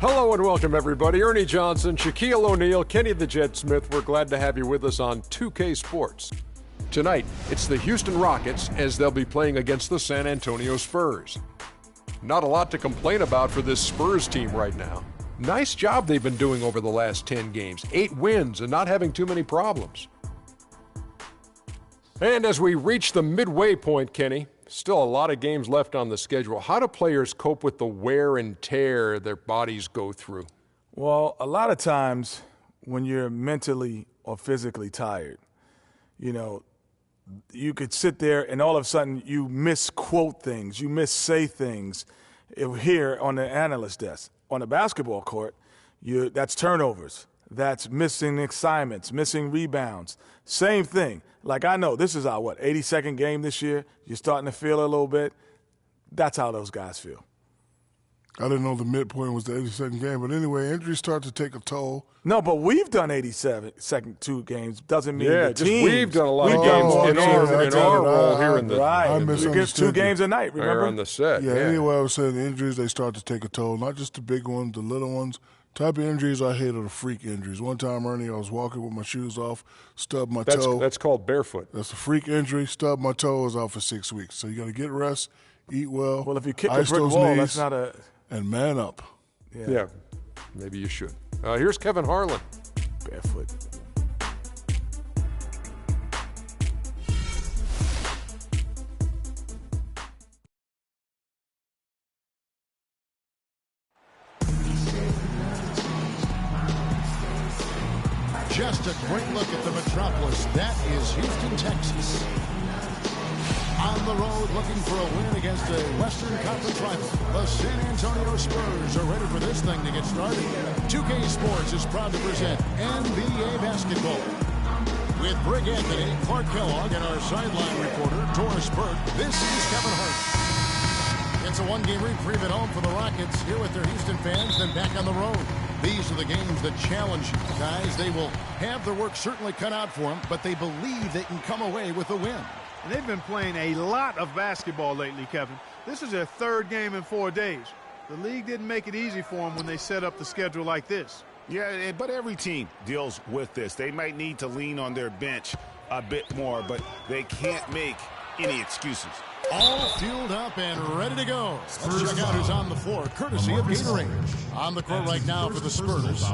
Hello and welcome, everybody. Ernie Johnson, Shaquille O'Neal, Kenny the Jet Smith. We're glad to have you with us on 2K Sports. Tonight, it's the Houston Rockets as they'll be playing against the San Antonio Spurs. Not a lot to complain about for this Spurs team right now. Nice job they've been doing over the last 10 games. 8 wins and not having too many problems. And as we reach the midway point, Kenny, still a lot of games left on the schedule. How do players cope with the wear and tear their bodies go through? Well, a lot of times when you're mentally or physically tired, you could sit there and all of a sudden you misquote things, you missay things here on the analyst desk. On the basketball court, that's turnovers. That's missing assignments, missing rebounds. Same thing. Like I know this is our, 82nd game this year. You're starting to feel a little bit. That's how those guys feel. I didn't know the midpoint was the 82nd game. But anyway, injuries start to take a toll. No, but we've done 2 games. Doesn't mean the team. We've done a lot of games in our role here in the right. We get 2 games a night, remember? On the set. Yeah, anyway, I was saying the injuries, they start to take a toll. Not just the big ones, the little ones. Type of injuries I hate are the freak injuries. One time, Ernie, I was walking with my shoes off, stubbed my toe. That's called barefoot. That's a freak injury. Stubbed my toe, is out for 6 weeks. So you got to get rest, eat well. Well, if you kick a brick wall, that's not a... And man up. Yeah, maybe you should. Here's Kevin Harlan. Barefoot. Just a great look at the metropolis. That is Houston, Texas. On the road looking for a win against a Western Conference rival. The San Antonio Spurs are ready for this thing to get started. 2K Sports is proud to present NBA basketball. With Brig Anthony, Clark Kellogg, and our sideline reporter, Doris Burke, this is Kevin Hart. It's a one-game reprieve at home for the Rockets, here with their Houston fans, then back on the road. These are the games that challenge you, guys. They will have their work certainly cut out for them, but they believe they can come away with a win. And they've been playing a lot of basketball lately, Kevin. This is their 3rd game in 4 days. The league didn't make it easy for them when they set up the schedule like this. Yeah, but every team deals with this. They might need to lean on their bench a bit more, but they can't make any excuses. All fueled up and ready to go. Let's check out who's on the floor, courtesy of Gatorade. On the court right now for the Spurs,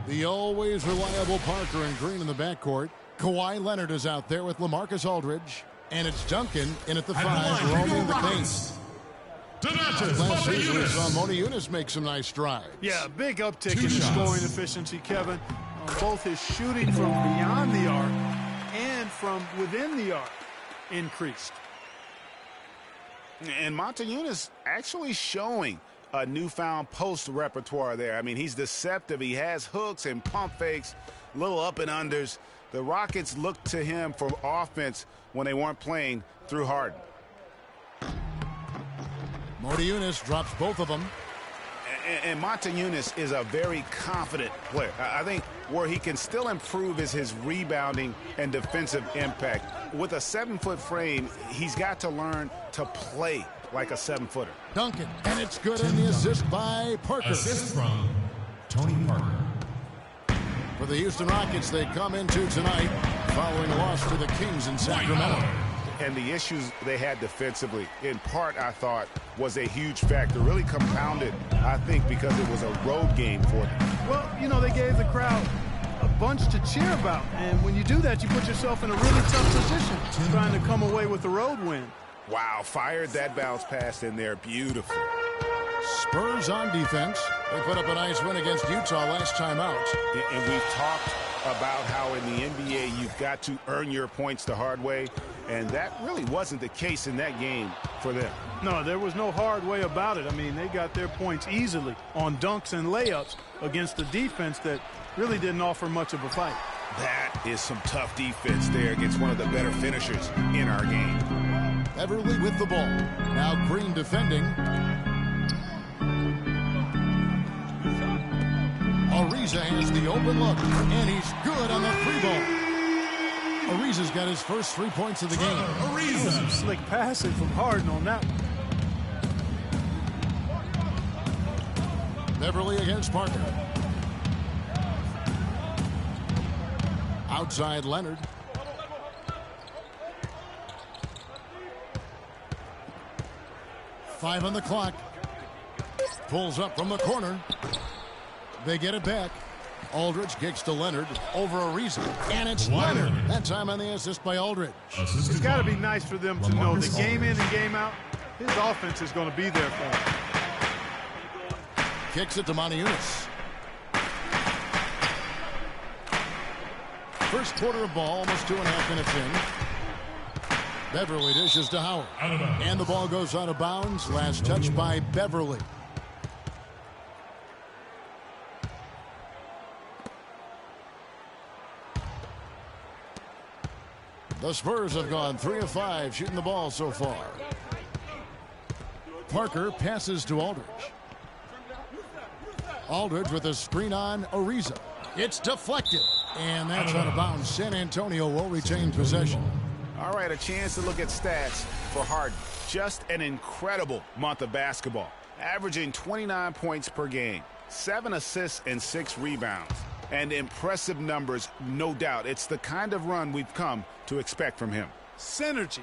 the always reliable Parker and Green in the backcourt. Kawhi Leonard is out there with LaMarcus Aldridge. And it's Duncan in at the 5, roaming the paint. Last season, we saw Motiejunas make some nice strides. Yeah, big uptick in his scoring efficiency, Kevin. Both his shooting from beyond the arc and from within the arc increased. And Motiejunas actually showing a newfound post repertoire there. I mean, he's deceptive. He has hooks and pump fakes, little up and unders. The Rockets looked to him for offense when they weren't playing through Harden. Motiejunas drops both of them. And Motiejunas is a very confident player. I think where he can still improve is his rebounding and defensive impact. With a 7-foot frame, he's got to learn to play like a 7-footer. Duncan, and it's good in the assist by Parker. Assist from Tony Parker. For the Houston Rockets, they come into tonight following a loss to the Kings in Sacramento. And the issues they had defensively, in part, I thought, was a huge factor. Really compounded, I think, because it was a road game for them. Well, they gave the crowd a bunch to cheer about. And when you do that, you put yourself in a really tough position, trying to come away with a road win. Wow, fired that bounce pass in there. Beautiful. Spurs on defense. They put up a nice win against Utah last time out. And we've talked about how in the NBA you've got to earn your points the hard way, and that really wasn't the case in that game for them. No, there was no hard way about it. I mean, they got their points easily on dunks and layups against a defense that really didn't offer much of a fight. That is some tough defense there against one of the better finishers in our game. Everly with the ball. Now Green defending. Ariza has the open look, and he's good on the 3-ball. Ariza's got his first 3 points of the game. Ariza. Some slick passing from Harden on that one. Beverly against Parker. Outside Leonard. Five on the clock. Pulls up from the corner. They get it back. Aldridge kicks to Leonard over Ariza. And it's Leonard. That time on the assist by Aldridge. It's got to be nice for them to know that game in and game out, his offense is going to be there for him. Kicks it to Moniunas. First quarter of ball, almost 2.5 minutes in. Beverly dishes to Howard. And the ball goes out of bounds. Last touch by Beverly. The Spurs have gone 3 of 5 shooting the ball so far. Parker passes to Aldridge. Aldridge with a screen on Ariza. It's deflected. And that's out of bounds. San Antonio will retain possession. All right, a chance to look at stats for Harden. Just an incredible month of basketball. Averaging 29 points per game, 7 assists and 6 rebounds. And impressive numbers, no doubt. It's the kind of run we've come to expect from him. Synergy.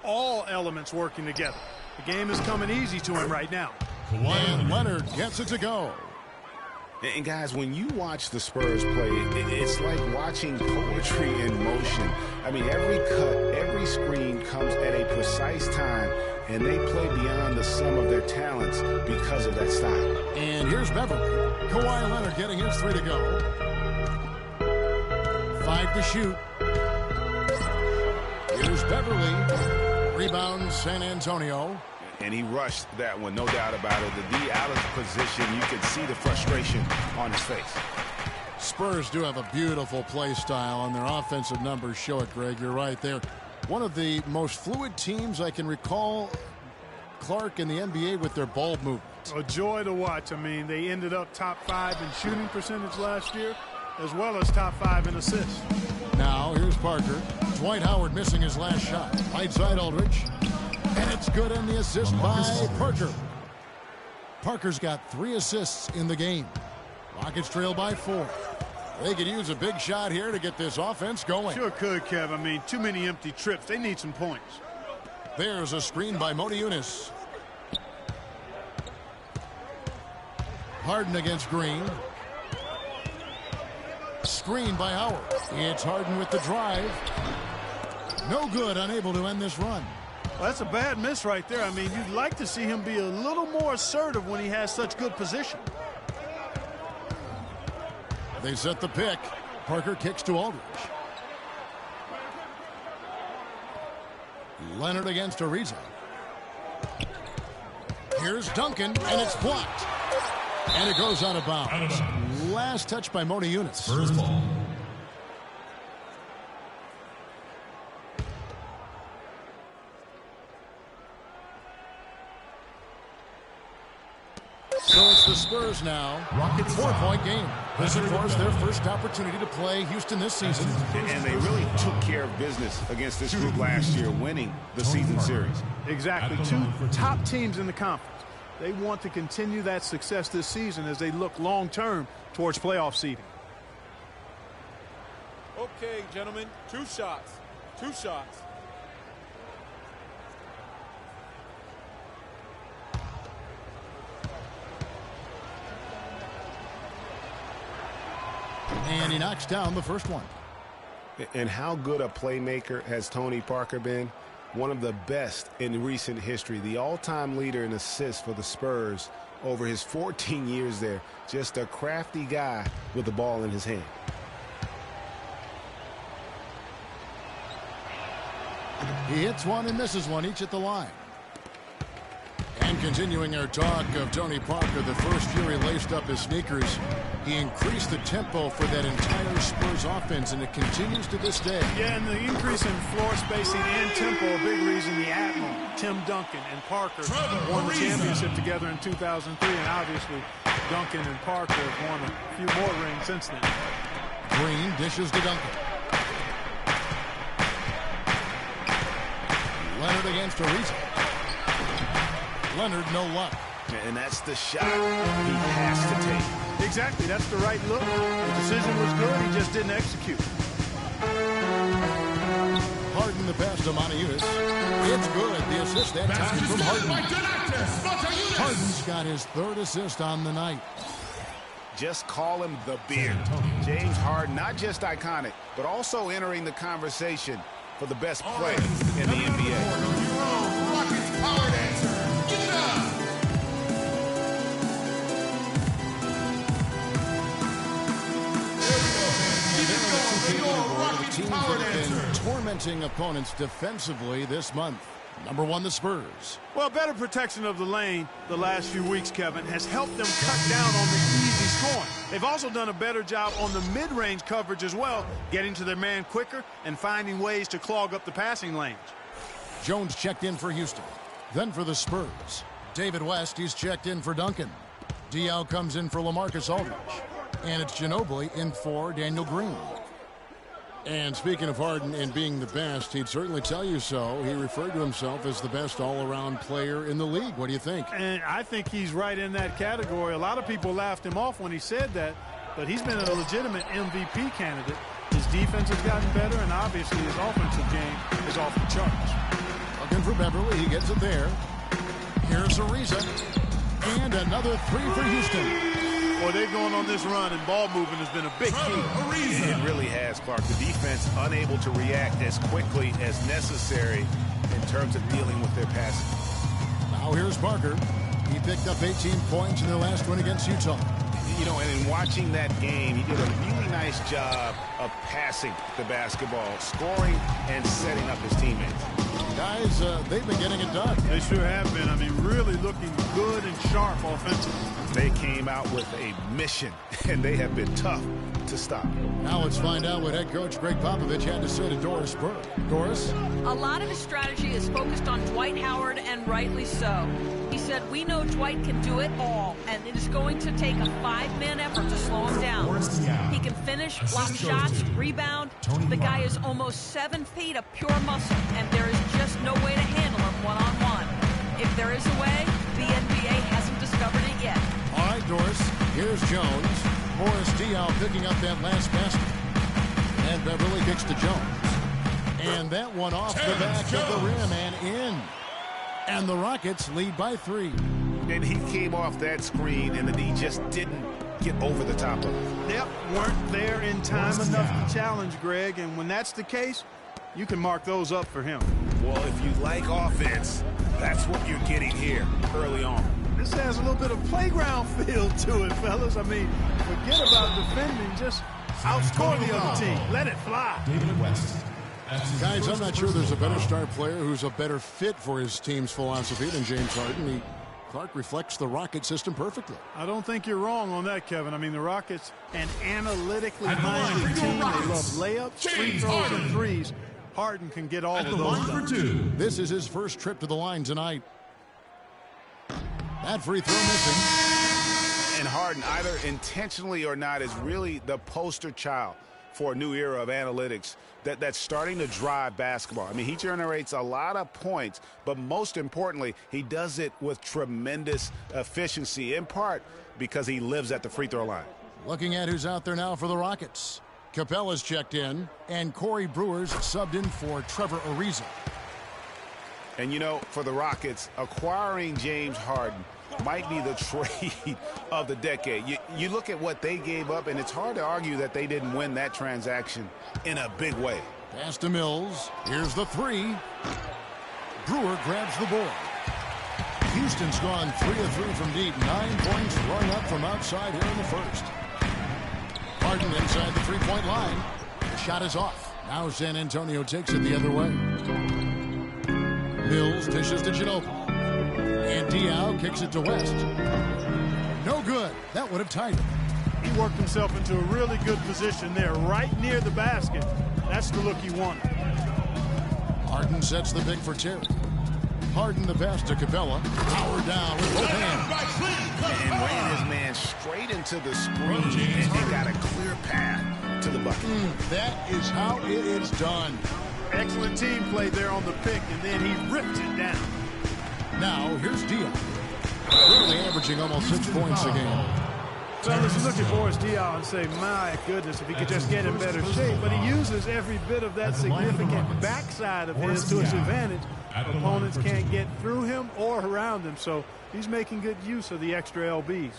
All elements working together. The game is coming easy to him right now. And Leonard gets it to go. And guys, when you watch the Spurs play, it's like watching poetry in motion. I mean, every cut, every screen comes at a precise time, and they play beyond the sum of their talents because of that style. And here's Beverly. Kawhi Leonard getting his 3 to go. 5 to shoot. Here's Beverly. Rebound San Antonio. And he rushed that one, no doubt about it. The D out of position, you could see the frustration on his face. Spurs do have a beautiful play style, and their offensive numbers show it, Greg. You're right there. One of the most fluid teams I can recall, Clark, in the NBA with their ball movement. A joy to watch. I mean, they ended up top 5 in shooting percentage last year, as well as top 5 in assists. Now, here's Parker. Dwight Howard missing his last shot. Right side Aldridge. And it's good on the assist by Parker. Parker's got 3 assists in the game. Rockets trail by 4. They could use a big shot here to get this offense going. Sure could, Kev. I mean, too many empty trips. They need some points. There's a screen by Moniunas. Harden against Green. Screen by Howard. It's Harden with the drive. No good, unable to end this run. Well, that's a bad miss right there. I mean, you'd like to see him be a little more assertive when he has such good position. They set the pick. Parker kicks to Aldridge. Leonard against Ariza. Here's Duncan, and it's blocked. And it goes out of bounds. Last touch by Moniunas. First ball. So it's the Spurs now. Rockets 4-point game. This, of course, their first opportunity to play Houston this season. And they really took care of business against this group last year, winning the season series. Exactly. 2 top teams in the conference. They want to continue that success this season as they look long-term towards playoff seeding. Okay, gentlemen, 2 shots. 2 shots. And he knocks down the first one. And how good a playmaker has Tony Parker been? One of the best in recent history. The all-time leader in assists for the Spurs over his 14 years there. Just a crafty guy with the ball in his hand. He hits one and misses one, each at the line. And continuing our talk of Tony Parker, the first year he laced up his sneakers, he increased the tempo for that entire Spurs offense, and it continues to this day. Yeah, and the increase in floor spacing and tempo, a big reason the Admiral, Tim Duncan, and Parker won the championship together in 2003, and obviously Duncan and Parker have won a few more rings since then. Green dishes to Duncan. Leonard against Ariza. Leonard, no luck. And that's the shot he has to take. Exactly. That's the right look. The decision was good. He just didn't execute. Harden the pass to Montejunas. It's good. The assist that time from Harden. Harden's got his 3rd assist on the night. Just call him the Beard. James Harden, not just iconic, but also entering the conversation for the best player in the NBA. Rockets power dancer. Give it up. Teams that have been tormenting opponents defensively this month. Number 1, the Spurs. Well, better protection of the lane the last few weeks, Kevin, has helped them cut down on the easy scoring. They've also done a better job on the mid-range coverage as well, getting to their man quicker and finding ways to clog up the passing lanes. Jones checked in for Houston. Then for the Spurs, David West, he's checked in for Duncan. Diaw comes in for LaMarcus Aldridge. And it's Ginobili in for Daniel Green. And speaking of Harden and being the best, he'd certainly tell you so. He referred to himself as the best all-around player in the league. What do you think? And I think he's right in that category. A lot of people laughed him off when he said that, but he's been a legitimate MVP candidate. His defense has gotten better, and obviously his offensive game is off the charts. Looking for Beverly. He gets it there. Here's Ariza. And another 3 for Houston. Boy, they're going on this run, and ball movement has been a big key. It really has, Clark. The defense unable to react as quickly as necessary in terms of dealing with their passing. Now here's Parker. He picked up 18 points in their last win against Utah. You know, and in watching that game, he did a really nice job of passing the basketball, scoring, and setting up his teammates. Guys, they've been getting it done. They sure have been. I mean, really looking good and sharp offensively. They came out with a mission, and they have been tough to stop. Now let's find out what head coach Greg Popovich had to say to Doris Burke. Doris? A lot of his strategy is focused on Dwight Howard, and rightly so. He said, we know Dwight can do it all, and it is going to take a 5-man effort to slow him down. He can finish, block shots, rebound. The guy is almost 7 feet of pure muscle, and there is just no way to handle him one-on-one. If there is a way, the NBA hasn't discovered it yet. All right, Doris. Here's Jones. Boris Diaw picking up that last basket. And Beverly kicks to Jones. And that one off the back of the rim and in. And the Rockets lead by 3. And he came off that screen, and he just didn't get over the top of it. Yep, weren't there in time enough to challenge Greg, and when that's the case, you can mark those up for him. Well, if you like offense, that's what you're getting here early on. This has a little bit of playground feel to it, fellas. I mean, forget about defending, just outscore the other team. Let it fly. David West. Guys, I'm not sure there's a better star player who's a better fit for his team's philosophy than James Harden. Clark reflects the Rocket system perfectly. I don't think you're wrong on that, Kevin. I mean, the Rockets, an analytically minded team. They love layups, free throws, and threes. Harden can get all of those done. This is his first trip to the line tonight. That free throw missing. And Harden, either intentionally or not, is really the poster child for a new era of analytics that's starting to drive basketball. I mean, he generates a lot of points, but most importantly, he does it with tremendous efficiency, in part because he lives at the free throw line. Looking at who's out there now for the Rockets. Capella's checked in, and Corey Brewer's subbed in for Trevor Ariza. And, you know, for the Rockets, acquiring James Harden might be the trade of the decade. You look at what they gave up, and it's hard to argue that they didn't win that transaction in a big way. Pass to Mills. Here's the 3. Brewer grabs the board. Houston's gone 3 of 3 from deep. 9 points run up from outside here in the first. Harden inside the three-point line. The shot is off. Now San Antonio takes it the other way. Mills dishes to Ginobili. And Diaw kicks it to West. No good. That would have tied it. He worked himself into a really good position there, right near the basket. That's the look he wanted. Harden sets the pick for Terry. Harden the pass to Capella. Power down with both hands. And ran his man straight into the screen, and he got a clear path to the bucket. That is how it is done. Excellent team play there on the pick, and then he ripped it down. Now, here's Diaw. Currently averaging almost 6 points a game. Fellas, you look at Boris Diaw and say, my goodness, if he could just get in better shape. But he uses every bit of that significant backside of his to his advantage. Opponents can't get through him or around him, so he's making good use of the extra LBs.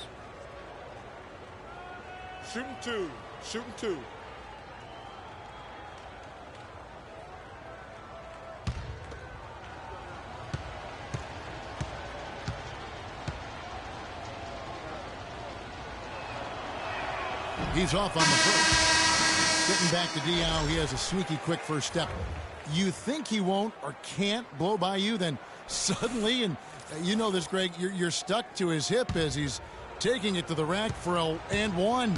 Shooting two. Shooting two. He's off on the first. Getting back to Diaw, he has a sneaky quick first step. You think he won't or can't blow by you, then suddenly, and you know this, Greg, you're stuck to his hip as he's taking it to the rack for a and one.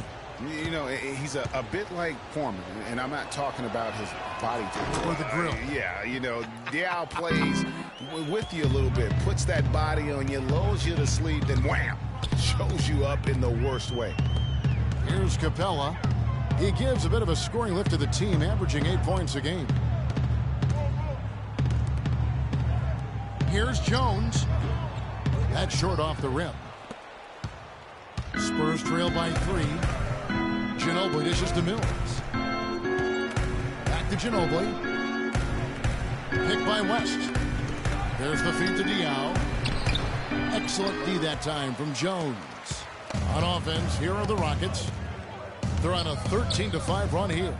You know, he's a bit like Foreman, and I'm not talking about his body type. Or the grill. Yeah, you know, Diaw plays with you a little bit, puts that body on you, lulls you to sleep, then wham, shows you up in the worst way. Here's Capella. He gives a bit of a scoring lift to the team, averaging 8 points a game. Here's Jones. That's short off the rim. Spurs trail by 3. Ginobili dishes to Mills. Back to Ginobili. Picked by West. There's the feed to Diaw. Excellent D that time from Jones. On offense, here are the Rockets. They're on a 13-5 run here.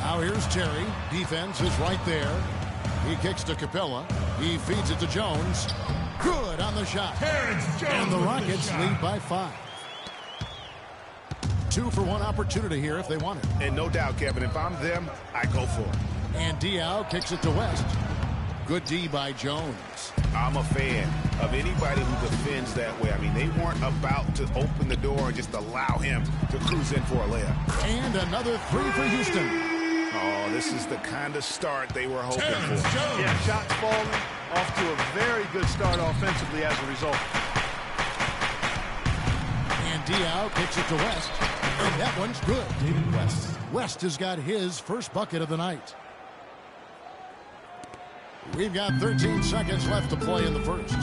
Now here's Terry. Defense is right there. He kicks to Capella. He feeds it to Jones. Good on the shot. And the Rockets lead by 5. 2-for-1 opportunity here if they want it. And no doubt, Kevin, if I'm them, I go for it. And Diaw kicks it to West. Good D by Jones. I'm a fan of anybody who defends that way. I mean, they weren't about to open the door and just allow him to cruise in for a layup. And another 3 for Houston. Oh, this is the kind of start they were hoping for. Yeah, shots falling, off to a very good start offensively as a result. And Diaw kicks it to West. And that one's good. David West. West has got his first bucket of the night. We've got 13 seconds left to play in the first.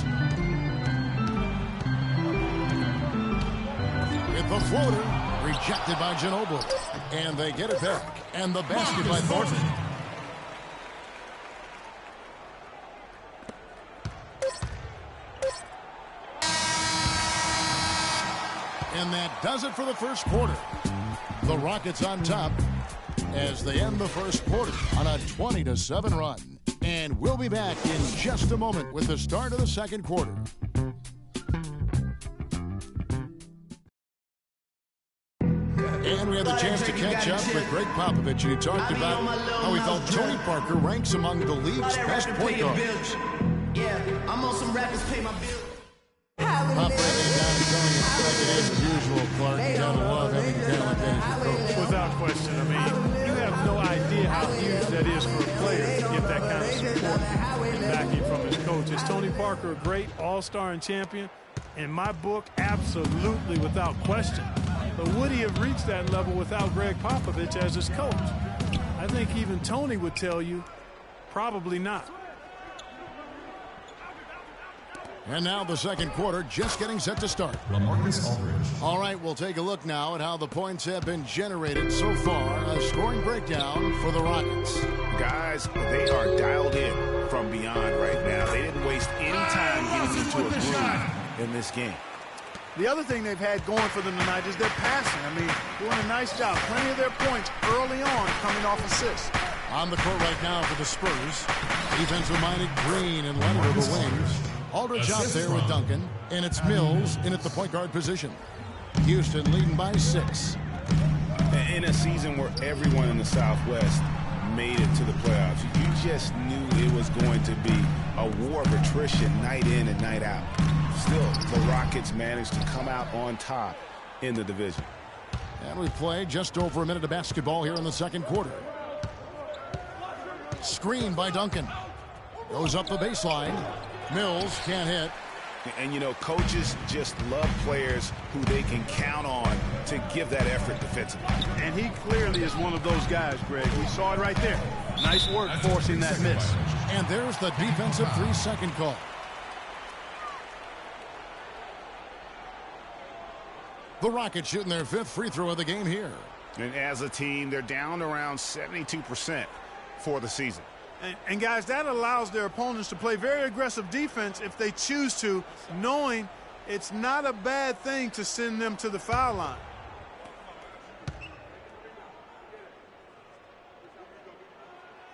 With the floater, rejected by Ginobili. And they get it back. And the basket by Thornton. And that does it for the first quarter. The Rockets on top as they end the first quarter on a 20-7 run. And we'll be back in just a moment with the start of the second quarter. And we had the chance to catch up with Greg Popovich, and he talked about how he felt Tony Parker ranks among the league's best point guards. Yeah, I'm on some rappers pay my bills. Pop breaking it down and telling us like it is as usual, Clark. You gotta love having a guy like that as your coach. Without question. I mean, you have no idea how huge that is for a player to get that kind of support and backing from his coach. Is Tony Parker a great all-star and champion? In my book, absolutely, without question. But would he have reached that level without Greg Popovich as his coach? I think even Tony would tell you, probably not. And now the second quarter just getting set to start. LaMarcus Aldridge. All right, we'll take a look now at how the points have been generated so far. A scoring breakdown for the Rockets. Guys, they are dialed in from beyond right now. They didn't waste any time getting into a groove in this game. The other thing they've had going for them tonight is their passing. I mean, doing a nice job. Plenty of their points early on coming off assists. On the court right now for the Spurs. Defensive-minded Green and Leonard are the wings. Aldridge out there with Duncan. And it's Mills in at the point guard position. Houston leading by 6. In a season where everyone in the Southwest made it to the playoffs, you just knew it was going to be a war of attrition night in and night out. Still, the Rockets managed to come out on top in the division. And we play just over a minute of basketball here in the second quarter. Screen by Duncan. Goes up the baseline. Mills can't hit. And, you know, coaches just love players who they can count on to give that effort defensively. And he clearly is one of those guys, Greg. We saw it right there. Nice work forcing that miss. And there's the defensive 3-second call. The Rockets shooting their 5th free throw of the game here. And as a team, they're down around 72% for the season. And guys, that allows their opponents to play very aggressive defense if they choose to, knowing it's not a bad thing to send them to the foul line.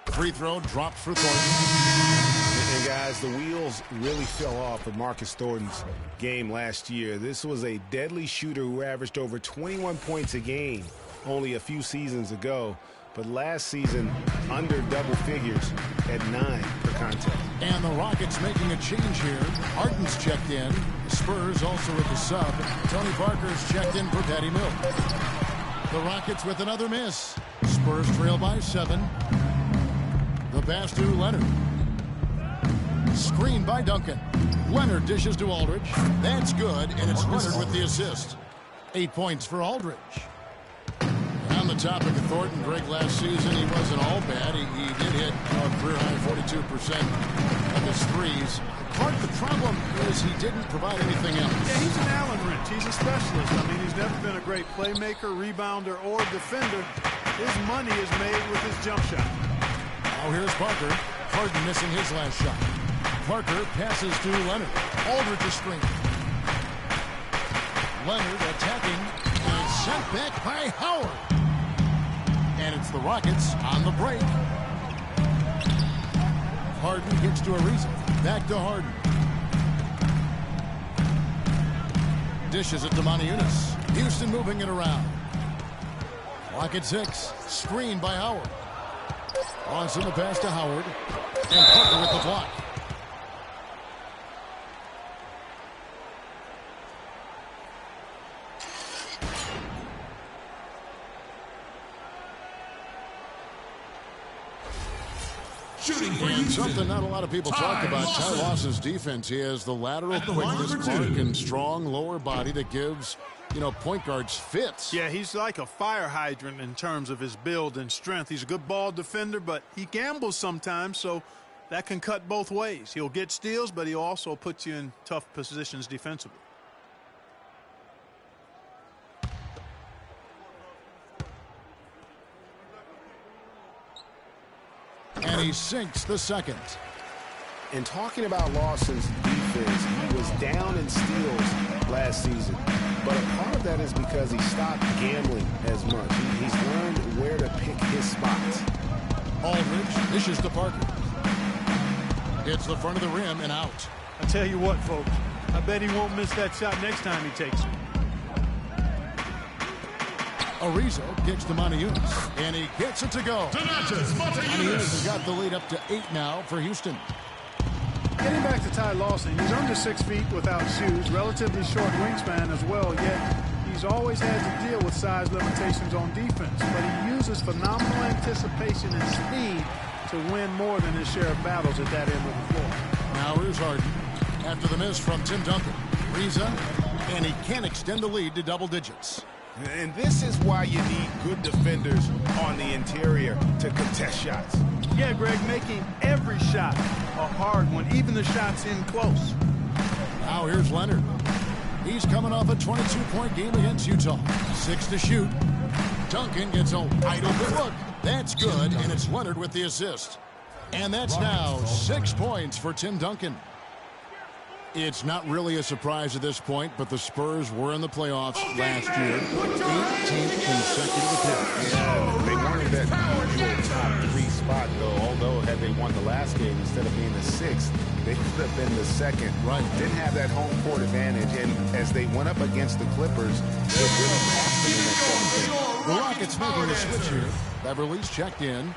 Free throw dropped for Thornton. And guys, the wheels really fell off of Marcus Thornton's game last year. This was a deadly shooter who averaged over 21 points a game only a few seasons ago. But last season, under double figures at 9 per contest. And the Rockets making a change here. Harden's checked in. The Spurs also with the sub. Tony Parker's checked in for Patty Mills. The Rockets with another miss. Spurs trail by 7. The pass to Leonard. Screen by Duncan. Leonard dishes to Aldridge. That's good, and it's Leonard with the assist. 8 points for Aldridge. On the topic of Thornton, Greg, last season he wasn't all bad. He did hit a career-high 42% of his threes. Part of the problem is he didn't provide anything else. Yeah, he's an Allen wrench. He's a specialist. I mean, he's never been a great playmaker, rebounder, or defender. His money is made with his jump shot. Now here's Parker. Harden missing his last shot. Parker passes to Leonard. Aldridge is screening. Leonard attacking and sent back by Howard. And it's the Rockets on the break. Harden gets to Ariza. Back to Harden. Dishes it to Moniunas. Houston moving it around. Rocket 6. Screen by Howard. Wants in the pass to Howard. And Parker with the block. And something not a lot of people talk about, Ty Lawson's defense. He has the lateral quickness, mark, and strong lower body that gives, you know, point guards fits. Yeah, he's like a fire hydrant in terms of his build and strength. He's a good ball defender, but he gambles sometimes, so that can cut both ways. He'll get steals, but he'll also put you in tough positions defensively. And he sinks the second. And talking about Lawson's defense, he was down in steals last season. But a part of that is because he stopped gambling as much. He's learned where to pick his spots. Aldridge dishes to Parker. Hits the front of the rim and out. I tell you what, folks, I bet he won't miss that shot next time he takes it. Ariza kicks to Moniunas, and he gets it to go. Moniunas has got the lead up to 8 now for Houston. Getting back to Ty Lawson, he's under 6 feet without shoes, relatively short wingspan as well, yet he's always had to deal with size limitations on defense, but he uses phenomenal anticipation and speed to win more than his share of battles at that end of the floor. Now here's Harden. After the miss from Tim Duncan. Ariza, and he can extend the lead to double digits. And this is why you need good defenders on the interior to contest shots. Yeah, Greg, making every shot a hard one, even the shots in close. Now here's Leonard. He's coming off a 22-point game against Utah. 6 to shoot. Duncan gets a wide open look. That's good, and it's Leonard with the assist. And that's now 6 points for Tim Duncan. It's not really a surprise at this point, but the Spurs were in the playoffs last year. 18th consecutive appearance. Yeah, they weren't in that usual top 3 spot, though. Although, had they won the last game instead of being the 6th, they could have been the 2nd. Right. Didn't have that home court advantage, and as they went up against the Clippers, it really cost them in that 7th game. The Rockets making the switch here. Beverly's checked in.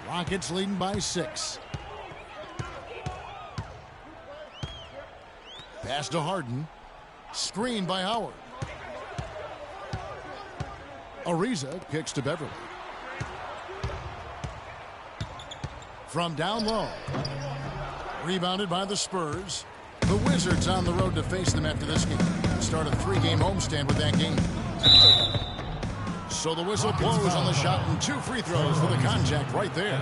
Rockets leading by 6. Pass to Harden. Screen by Howard. Ariza kicks to Beverly. From down low. Rebounded by the Spurs. The Wizards on the road to face them after this game. Start a 3-game homestand with that game. So the whistle blows on the shot and 2 free throws for the contact right there.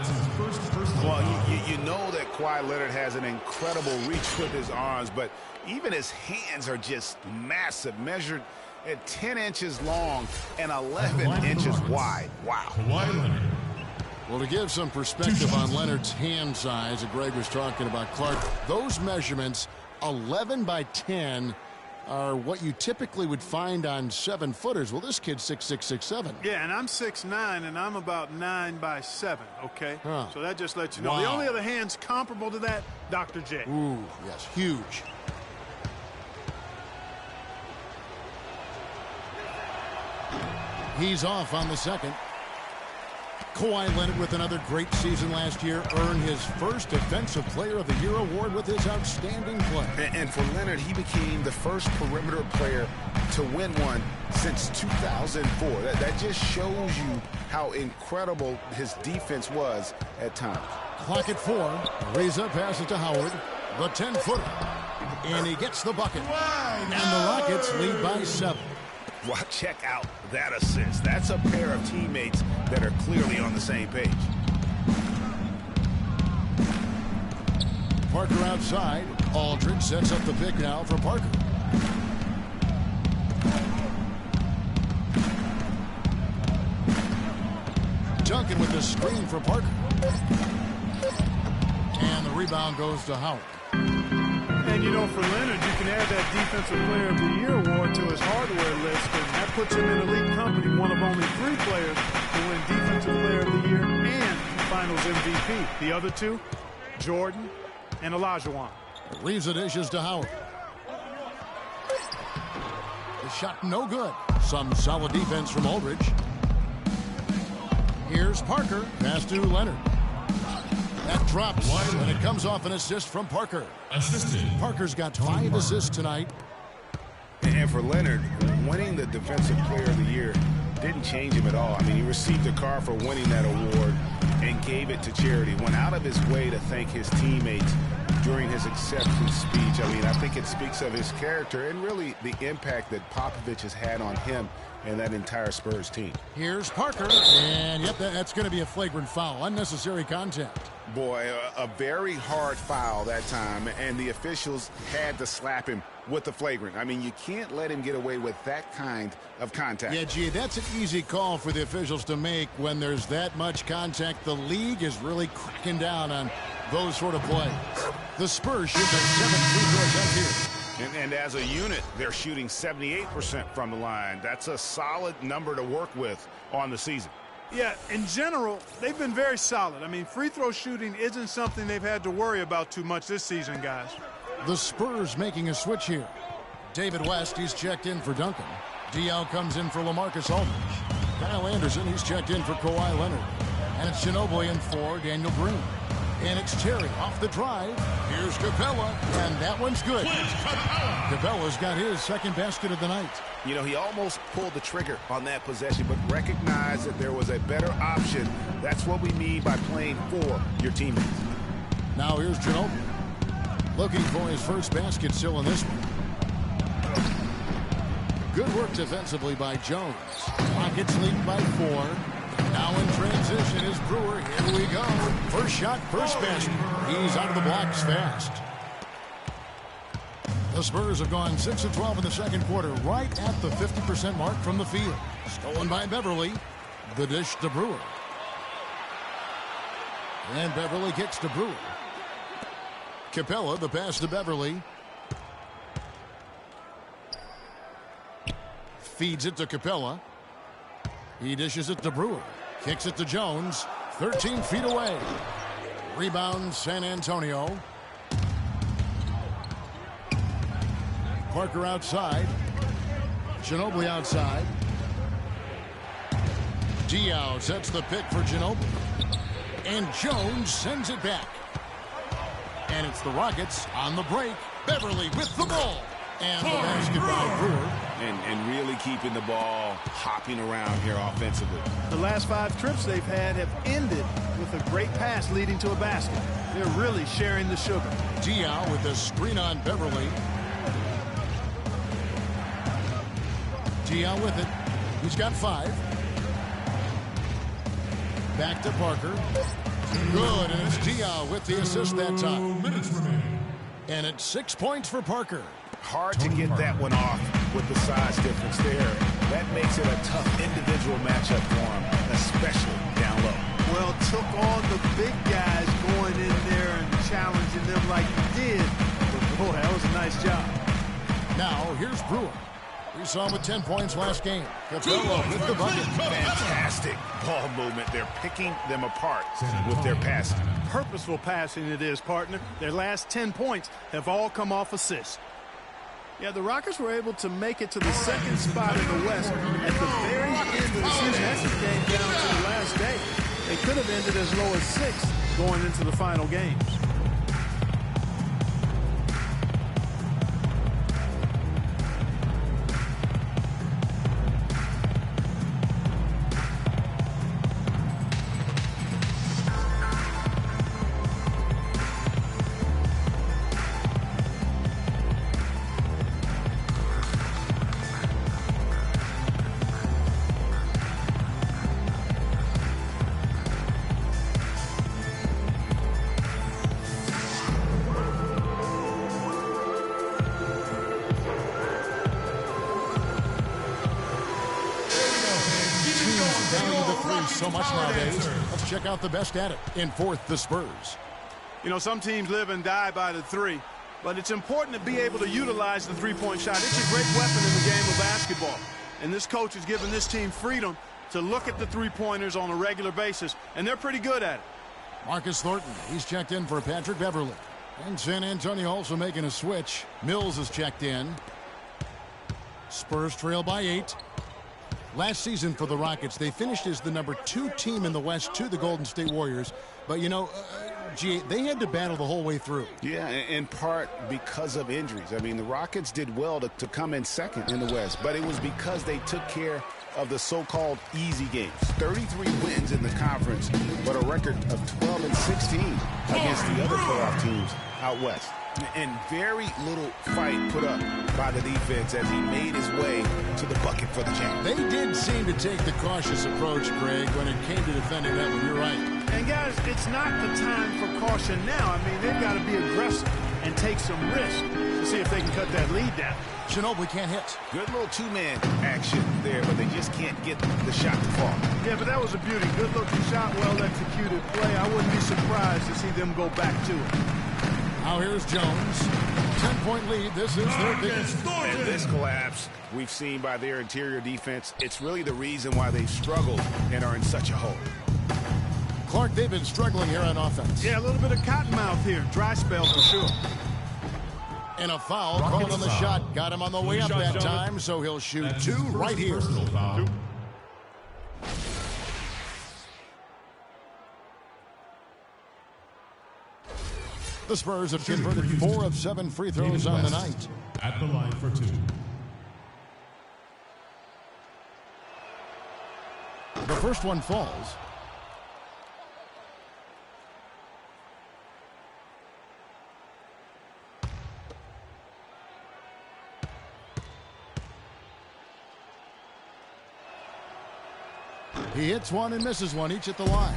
Well, you know that Kawhi Leonard has an incredible reach with his arms, but even his hands are just massive, measured at 10 inches long and 11 inches wide. Wow. Well, to give some perspective on Leonard's hand size that Greg was talking about, Clark, those measurements, 11 by 10, are what you typically would find on 7-footers. Well, this kid's 6'6", 6'7". Yeah, and I'm 6'9", and I'm about 9 by 7, okay? Huh. So that just lets you know. Wow. The only other hands comparable to that, Dr. J. Ooh, yes, huge. He's off on the second. Kawhi Leonard with another great season last year, earned his first Defensive Player of the Year award with his outstanding play. And for Leonard, he became the first perimeter player to win one since 2004. That just shows you how incredible his defense was at times. Clock at 4. Reza passes to Howard. The 10-footer. And he gets the bucket. And the Rockets lead by 7. Well, check out that assist. That's a pair of teammates that are clearly on the same page. Parker outside. Aldridge sets up the pick now for Parker. Duncan with the screen for Parker. And the rebound goes to Howard. And, you know, for Leonard, you can add that Defensive Player of the Year award to his hardware list, and that puts him in elite company, one of only 3 players to win Defensive Player of the Year and Finals MVP. The other 2, Jordan and Olajuwon. Reza dishes to Howard. The shot no good. Some solid defense from Aldridge. Here's Parker. Pass to Leonard. That drops, and it comes off an assist from Parker. Assisted. Parker's got 5 assists tonight. And for Leonard, winning the Defensive Player of the Year didn't change him at all. I mean, he received a card for winning that award and gave it to charity. Went out of his way to thank his teammates during his acceptance speech. I mean, I think it speaks of his character and really the impact that Popovich has had on him and that entire Spurs team. Here's Parker, and yep, that's going to be a flagrant foul. Unnecessary contact. Boy, a very hard foul that time, and the officials had to slap him with the flagrant. I mean, you can't let him get away with that kind of contact. Yeah, gee, that's an easy call for the officials to make when there's that much contact. The league is really cracking down on those sort of plays. The Spurs shoot their 7 free throws up here. And as a unit, they're shooting 78% from the line. That's a solid number to work with on the season. Yeah, in general, they've been very solid. I mean, free throw shooting isn't something they've had to worry about too much this season, guys. The Spurs making a switch here. David West, he's checked in for Duncan. Diallo comes in for LaMarcus Aldridge. Kyle Anderson, he's checked in for Kawhi Leonard. And it's Ginobili in for Daniel Green. And it's Terry off the drive. Here's Capella, and that one's good. Capella's got his second basket of the night. You know, he almost pulled the trigger on that possession, but recognized that there was a better option. That's what we mean by playing for your teammates. Now here's Ginobili. Looking for his first basket still in this one. Good work defensively by Jones. Rockets lead by 4. Now in transition is Brewer. Here we go. First shot, first basket. He's out of the blocks fast. The Spurs have gone 6 of 12 in the second quarter, right at the 50% mark from the field. Stolen by Beverly. The dish to Brewer. And Beverly kicks to Brewer. Capella, the pass to Beverly. Feeds it to Capella. He dishes it to Brewer. Kicks it to Jones. 13 feet away. Rebound San Antonio. Parker outside. Ginobili outside. Diallo sets the pick for Ginobili. And Jones sends it back. And it's the Rockets on the break. Beverly with the ball. And the basket by Brewer. and really keeping the ball hopping around here offensively. The last 5 trips they've had have ended with a great pass leading to a basket. They're really sharing the sugar. Diaw with the screen on Beverly. Diaw with it. He's got 5. Back to Parker. Good, and it's Diaw with the assist that time. And it's 6 points for Parker. Hard to get that one off with the size difference there. That makes it a tough individual matchup for him, especially down low. Well, took on the big guys going in there and challenging them like he did. But boy, that was a nice job. Now, here's Brewer. We saw him with 10 points last game. Capello with the bucket. Fantastic ball movement. They're picking them apart with their passing. Purposeful passing it is, partner. Their last 10 points have all come off assists. Yeah, the Rockets were able to make it to the second spot in the West at the very end of the season. That came down to the last day. They could have ended as low as 6 going into the final games. So much nowadays. Let's check out the best at it. In 4th, the Spurs. You know, some teams live and die by the 3, but it's important to be able to utilize the three-point shot. It's a great weapon in the game of basketball. And this coach has given this team freedom to look at the three-pointers on a regular basis, and they're pretty good at it. Marcus Thornton, he's checked in for Patrick Beverly. And San Antonio also making a switch. Mills is checked in. Spurs trail by 8. Last season for the Rockets, they finished as the number 2 team in the West to the Golden State Warriors. But, you know, they had to battle the whole way through. Yeah, in part because of injuries. I mean, the Rockets did well to come in second in the West, but it was because they took care of the so-called easy games. 33 wins in the conference, but a record of 12 and 16 against the other playoff teams out West. And very little fight put up by the defense as he made his way to the bucket for the jam. They did seem to take the cautious approach, Greg, when it came to defending that one. You're right. And, guys, it's not the time for caution now. I mean, they've got to be aggressive and take some risk to see if they can cut that lead down. Ginobili can't hit. Good little two-man action there, but they just can't get the shot to fall. Yeah, but that was a beauty. Good-looking shot, well-executed play. I wouldn't be surprised to see them go back to it. Now here's Jones. 10-point lead. This is their biggest. And this collapse we've seen by their interior defense, it's really the reason why they've struggled and are in such a hole. Clark, they've been struggling here on offense. Yeah, a little bit of cottonmouth here. Dry spell for sure. And a foul called on the shot. Got him on the way up that time, so he'll shoot 2 right here. The Spurs have converted 4 of 7 free throws on the night. At the line for 2. The first one falls. He hits one and misses one, each at the line.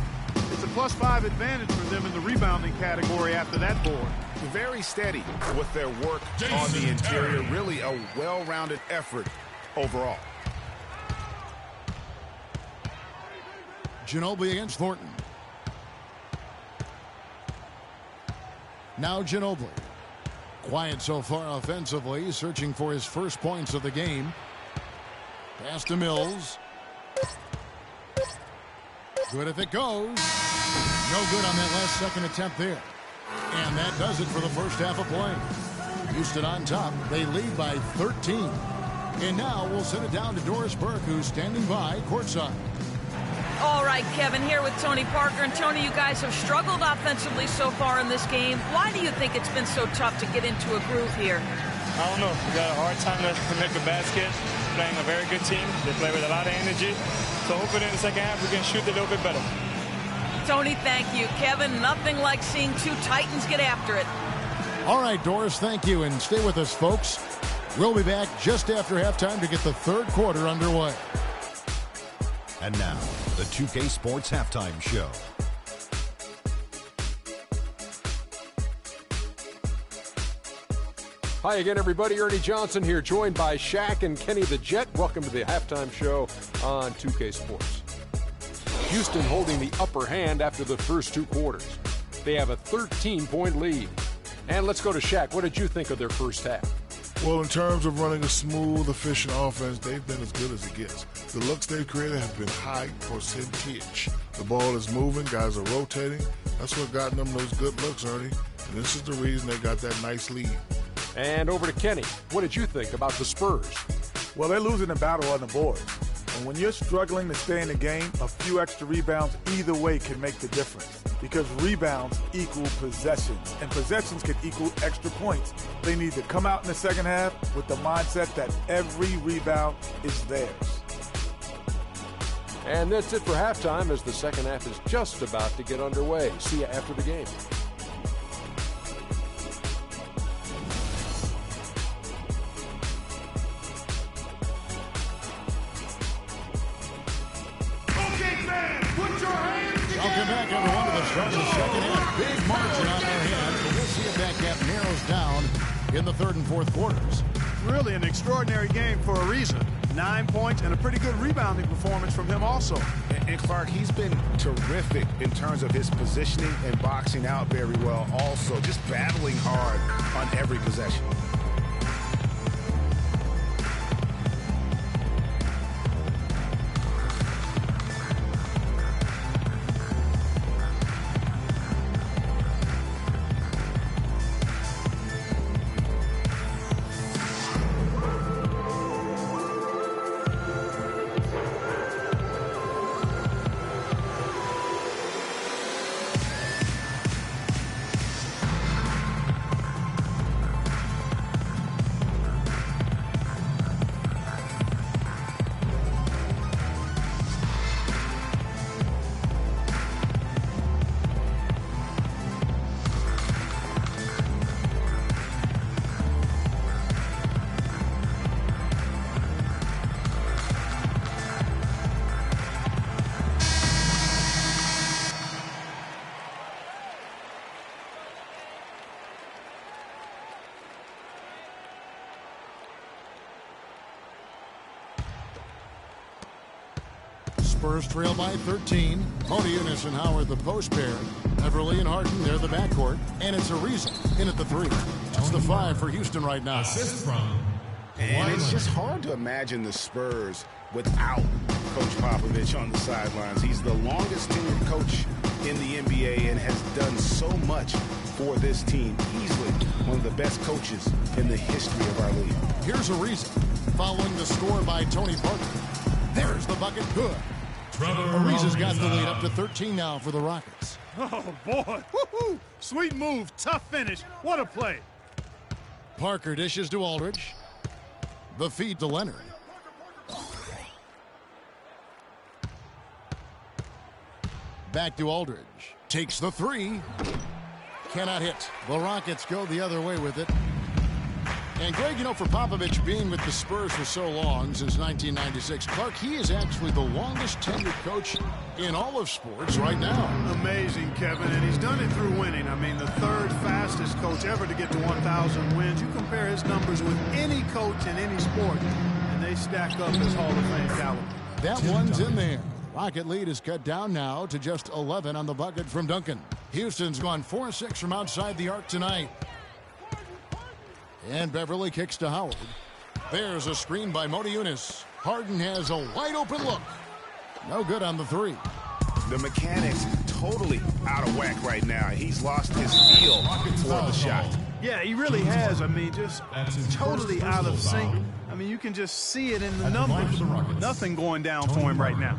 It's a +5 advantage for them in the rebounding category after that board. Very steady with their work on the interior. Really a well-rounded effort overall. Ginobili against Thornton. Now Ginobili. Quiet so far offensively, searching for his first points of the game. Pass to Mills. Good if it goes. No good on that last second attempt there. And that does it for the first half of play. Houston on top. They lead by 13. And now we'll send it down to Doris Burke, who's standing by courtside. All right, Kevin, here with Tony Parker. And Tony, you guys have struggled offensively so far in this game. Why do you think it's been so tough to get into a groove here? I don't know. We got a hard time to make a basket. Playing a very good team. They play with a lot of energy. So hopefully in the second half we can shoot a little bit better. Tony, thank you. Kevin, nothing like seeing two Titans get after it. All right, Doris, thank you. And stay with us, folks. We'll be back just after halftime to get the third quarter underway. And now, the 2K Sports Halftime Show. Hi again, everybody. Ernie Johnson here, joined by Shaq and Kenny the Jet. Welcome to the halftime show on 2K Sports. Houston holding the upper hand after the first two quarters. They have a 13-point lead. And let's go to Shaq. What did you think of their first half? Well, in terms of running a smooth, efficient offense, they've been as good as it gets. The looks they've created have been high percentage. The ball is moving, guys are rotating. That's what got them those good looks, Ernie. And this is the reason they got that nice lead. And over to Kenny. What did you think about the Spurs? Well, they're losing the battle on the board. And when you're struggling to stay in the game, a few extra rebounds either way can make the difference. Because rebounds equal possessions, and possessions can equal extra points. They need to come out in the second half with the mindset that every rebound is theirs. And that's it for halftime, as the second half is just about to get underway. See you after the game. Welcome back, everyone, to the start of the second half. Big margin on their hands, but we'll see if that gap narrows down in the third and fourth quarters. Really an extraordinary game for a reason. 9 points and a pretty good rebounding performance from him also. And Clark, he's been terrific in terms of his positioning and boxing out very well also. Just battling hard on every possession. Spurs trail by 13. Modiunas and Howard the post pair. Everly and Harden, they're the backcourt. And it's Ariza in at the 3. That's the 5 for Houston right now. Assist from. And it's just hard to imagine the Spurs without Coach Popovich on the sidelines. He's the longest tenured coach in the NBA and has done so much for this team. Easily one of the best coaches in the history of our league. Here's Ariza following the score by Tony Parker. There's the bucket. Good. Ariza's got the lead up to 13 now for the Rockets. Oh, boy. Woo-hoo. Sweet move. Tough finish. What a play. Parker dishes to Aldridge. The feed to Leonard. Back to Aldridge. Takes the 3. Cannot hit. The Rockets go the other way with it. And Greg, you know, for Popovich being with the Spurs for so long, since 1996, Clark, he is actually the longest tenured coach in all of sports right now. Amazing, Kevin, and he's done it through winning. I mean, the third fastest coach ever to get to 1,000 wins. You compare his numbers with any coach in any sport, and they stack up as Hall of Fame caliber. That one's in there. Rocket lead is cut down now to just 11 on the bucket from Duncan. Houston's gone 4-6 from outside the arc tonight. And Beverly kicks to Howard. There's a screen by Modiunas. Harden has a wide open look. No good on the 3. The mechanics totally out of whack right now. He's lost his feel for the shot. Yeah, he really has. I mean, just totally out of sync. I mean, you can just see it in the numbers. Nothing going down for him right now.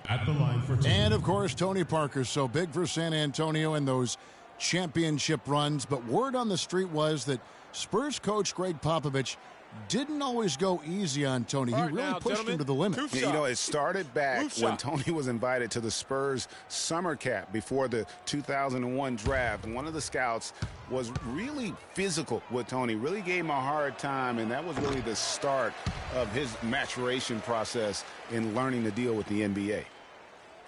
At the line for two. And, of course, Tony Parker's so big for San Antonio in those championship runs. But word on the street was that Spurs coach Greg Popovich didn't always go easy on Tony. He really pushed him to the limit. You know, it started back when Tony was invited to the Spurs summer camp before the 2001 draft. And one of the scouts was really physical with Tony, really gave him a hard time, and that was really the start of his maturation process in learning to deal with the NBA.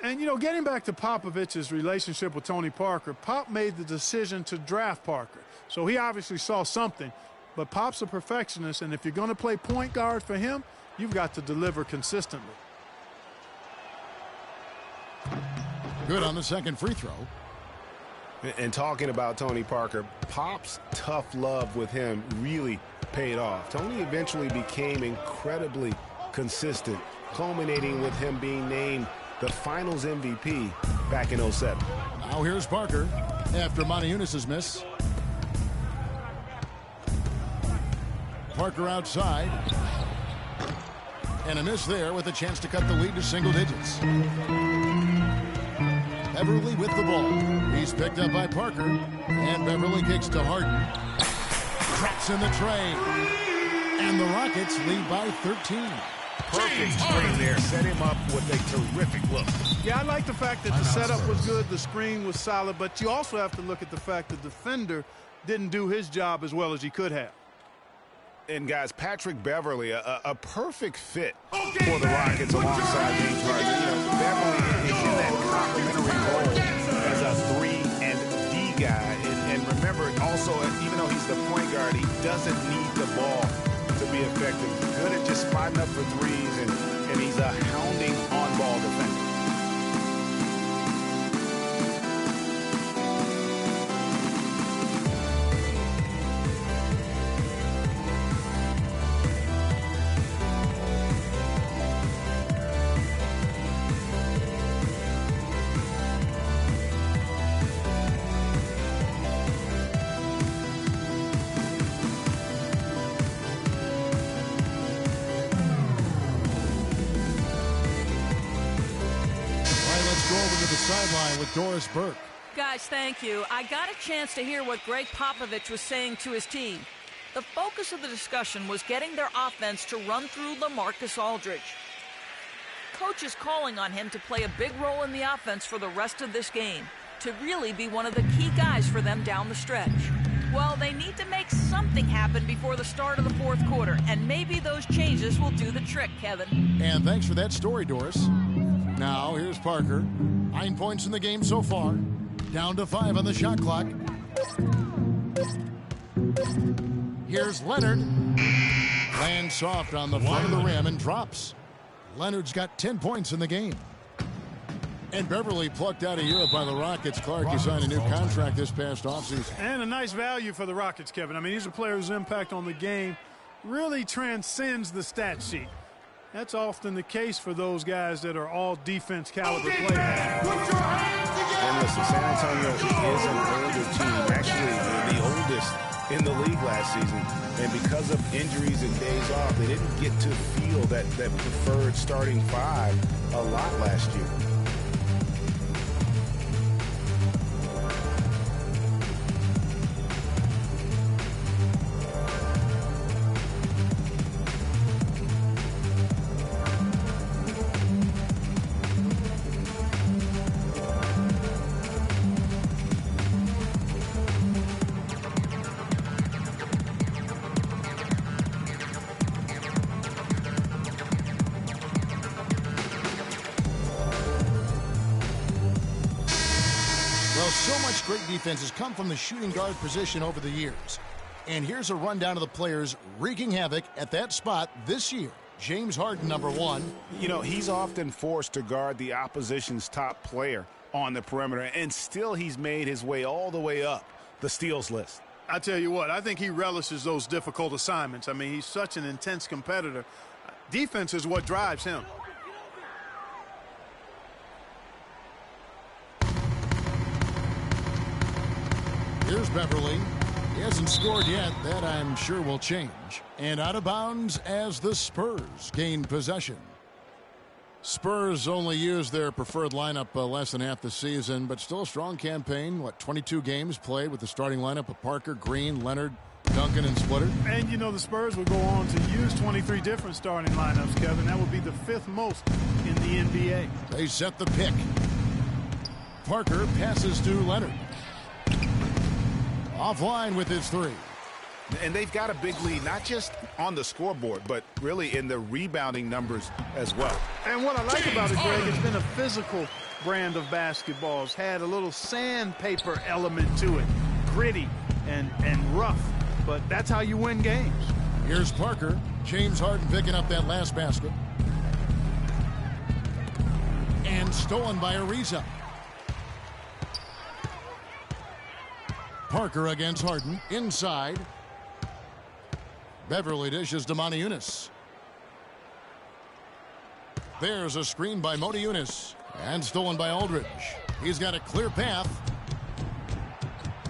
And, you know, getting back to Popovich's relationship with Tony Parker, Pop made the decision to draft Parker. So he obviously saw something. But Pop's a perfectionist, and if you're going to play point guard for him, you've got to deliver consistently. Good on the second free throw. And talking about Tony Parker, Pop's tough love with him really paid off. Tony eventually became incredibly consistent, culminating with him being named the Finals MVP back in 07. Now here's Parker after Moniunis's miss. Parker outside. And a miss there with a chance to cut the lead to single digits. Beverly with the ball. He's picked up by Parker. And Beverly kicks to Harden. Traps in the tray. And the Rockets lead by 13. Perfect screen there. Set him up with a terrific look. Yeah, I like the fact that the setup was good, the screen was solid, but you also have to look at the fact the defender didn't do his job as well as he could have. And, guys, Patrick Beverly, a perfect fit for the Rockets alongside James Harden. You know, Beverly is in that complementary role as a 3 and D guy. And remember, also, even though he's the point guard, he doesn't need the ball to be effective. Good at just spotting up for threes, and he's a hounding on-ball defender. Sideline with Doris Burke. Guys, thank you. I got a chance to hear what Greg Popovich was saying to his team. The focus of the discussion was getting their offense to run through LaMarcus Aldridge. Coach is calling on him to play a big role in the offense for the rest of this game, to really be one of the key guys for them down the stretch. Well, they need to make something happen before the start of the fourth quarter, and maybe those changes will do the trick, Kevin. And thanks for that story, Doris. Now, here's Parker. 9 points in the game so far. Down to 5 on the shot clock. Here's Leonard. Lands soft on the front of the rim and drops. Leonard's got 10 points in the game. And Beverly plucked out of Europe by the Rockets. Clark, he signed a new contract this past offseason. And a nice value for the Rockets, Kevin. I mean, he's a player whose impact on the game really transcends the stat sheet. That's often the case for those guys that are all defense caliber players. And listen, San Antonio is an older team, actually the oldest in the league last season. And because of injuries and days off, they didn't get to feel that preferred starting 5 a lot last year. Great defense has come from the shooting guard position over the years. And here's a rundown of the players wreaking havoc at that spot this year. James Harden, number 1. You know, he's often forced to guard the opposition's top player on the perimeter, and still he's made his way all the way up the steals list. I tell you what, I think he relishes those difficult assignments. I mean, he's such an intense competitor. Defense is what drives him. Here's Beverly. He hasn't scored yet. That, I'm sure, will change. And out of bounds as the Spurs gain possession. Spurs only used their preferred lineup less than half the season, but still a strong campaign. 22 games played with the starting lineup of Parker, Green, Leonard, Duncan and Splitter. And, you know, the Spurs will go on to use 23 different starting lineups, Kevin. That would be the 5th most in the NBA. They set the pick. Parker passes to Leonard. Offline with his 3. And they've got a big lead, not just on the scoreboard, but really in the rebounding numbers as well. And what I like about it, Greg, it's been a physical brand of basketball. It's had a little sandpaper element to it. Gritty and rough. But that's how you win games. Here's Parker. James Harden picking up that last basket. And stolen by Ariza. Parker against Harden. Inside. Beverly dishes to Monty Eunice. There's a screen by Monty Eunice. And stolen by Aldridge. He's got a clear path.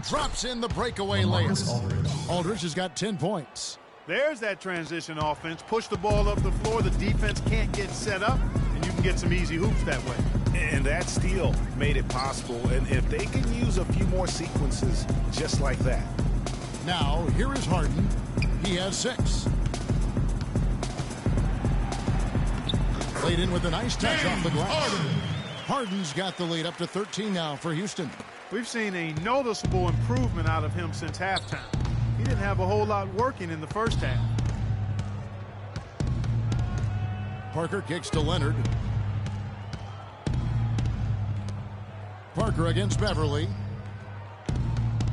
Drops in the breakaway layup. Aldridge has got 10 points. There's that transition offense. Push the ball up the floor. The defense can't get set up, and you can get some easy hoops that way. And that steal made it possible. And if they can use a few more sequences just like that. Now, here is Harden. He has 6. Played in with a nice touch off the glass. Harden's got the lead up to 13 now for Houston. We've seen a noticeable improvement out of him since halftime. He didn't have a whole lot working in the first half. Parker kicks to Leonard. Parker against Beverly.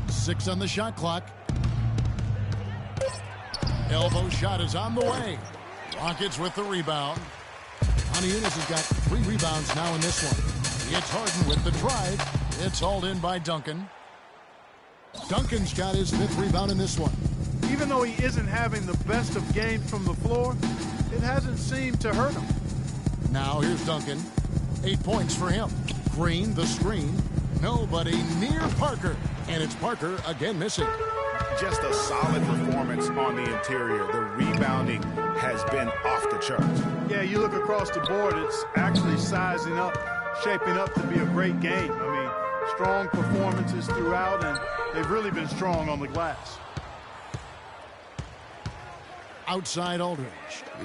6 on the shot clock. Elbow shot is on the way. Rockets with the rebound. Monty Eunice has got 3 rebounds now in this one. It's Harden with the drive. It's hauled in by Duncan. Duncan's got his 5th rebound in this one. Even though he isn't having the best of games from the floor, it hasn't seemed to hurt him. Now here's Duncan. 8 points for him. Green, the screen. Nobody near Parker. And it's Parker again missing. Just a solid performance on the interior. The rebounding has been off the charts. Yeah, you look across the board, it's actually sizing up, shaping up to be a great game. I mean, strong performances throughout, and they've really been strong on the glass. Outside Aldridge.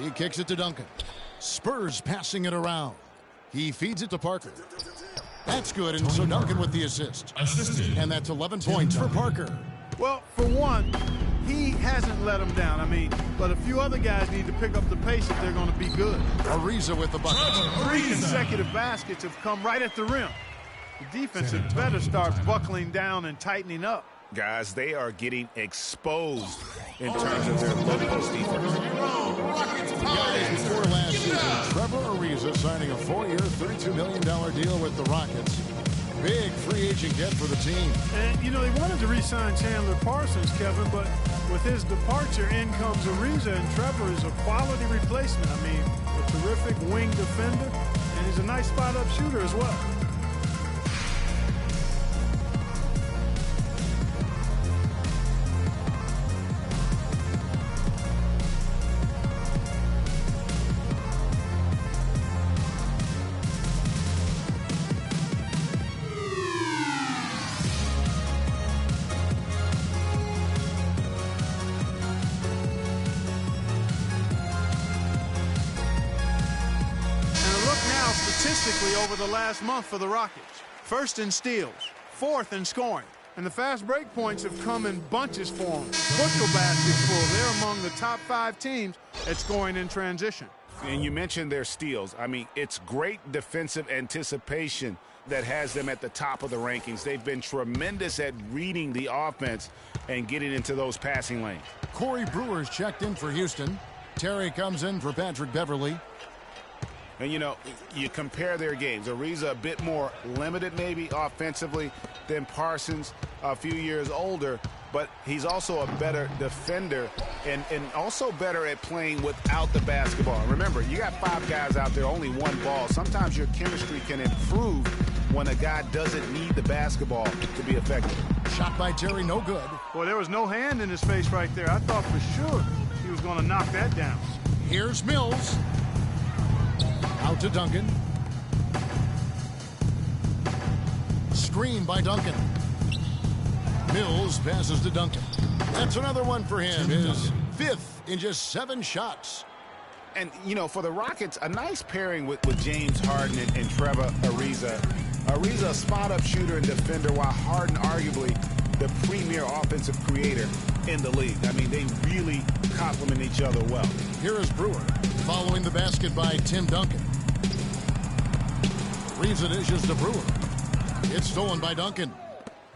He kicks it to Duncan. Spurs passing it around. He feeds it to Parker. That's good, and so Duncan with the assist. And that's 11 points for Parker. Well, for one, he hasn't let them down. I mean, but a few other guys need to pick up the pace if they're going to be good. Ariza with the bucket. 3 consecutive baskets have come right at the rim. The defense had better start buckling down and tightening up. Guys, they are getting exposed in terms of their low post defense. Guys, before last season, Trevor Ariza signing a 4-year, $32 million deal with the Rockets. Big free agent get for the team. And, you know, they wanted to re-sign Chandler Parsons, Kevin, but with his departure, in comes Ariza, and Trevor is a quality replacement. I mean, a terrific wing defender, and he's a nice spot-up shooter as well. Statistically over the last month for the Rockets. 1st in steals, 4th in scoring. And the fast break points have come in bunches for them. Bushel baskets full. They're among the top 5 teams at scoring in transition. And you mentioned their steals. I mean, it's great defensive anticipation that has them at the top of the rankings. They've been tremendous at reading the offense and getting into those passing lanes. Corey Brewer's checked in for Houston. Terry comes in for Patrick Beverly. And, you know, you compare their games. Ariza a bit more limited maybe offensively than Parsons, a few years older, but he's also a better defender and also better at playing without the basketball. Remember, you got 5 guys out there, only 1 ball. Sometimes your chemistry can improve when a guy doesn't need the basketball to be effective. Shot by Terry, no good. Boy, there was no hand in his face right there. I thought for sure he was going to knock that down. Here's Mills. Out to Duncan. Screen by Duncan. Mills passes to Duncan. That's another one for him. His 5th in just 7 shots. And, you know, for the Rockets, a nice pairing with James Harden and Trevor Ariza. Ariza, a spot-up shooter and defender, while Harden arguably the premier offensive creator in the league. I mean, they really complement each other well. Here is Brewer following the basket by Tim Duncan. Ariza dishes to Brewer. It's stolen by Duncan.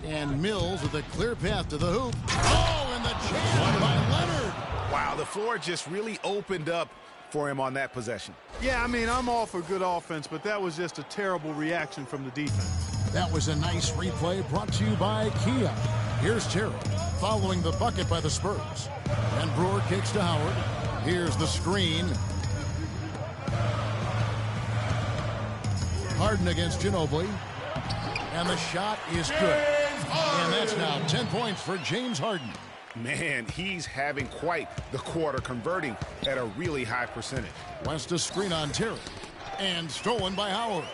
And Mills with a clear path to the hoop. Oh, and the jam by Leonard. Wow, the floor just really opened up for him on that possession. Yeah, I mean, I'm all for good offense, but that was just a terrible reaction from the defense. That was a nice replay brought to you by Kia. Here's Terry following the bucket by the Spurs. And Brewer kicks to Howard. Here's the screen. Harden against Ginobili. And the shot is good. And that's now 10 points for James Harden. Man, he's having quite the quarter, converting at a really high percentage. West a screen on Terry. And stolen by Howard.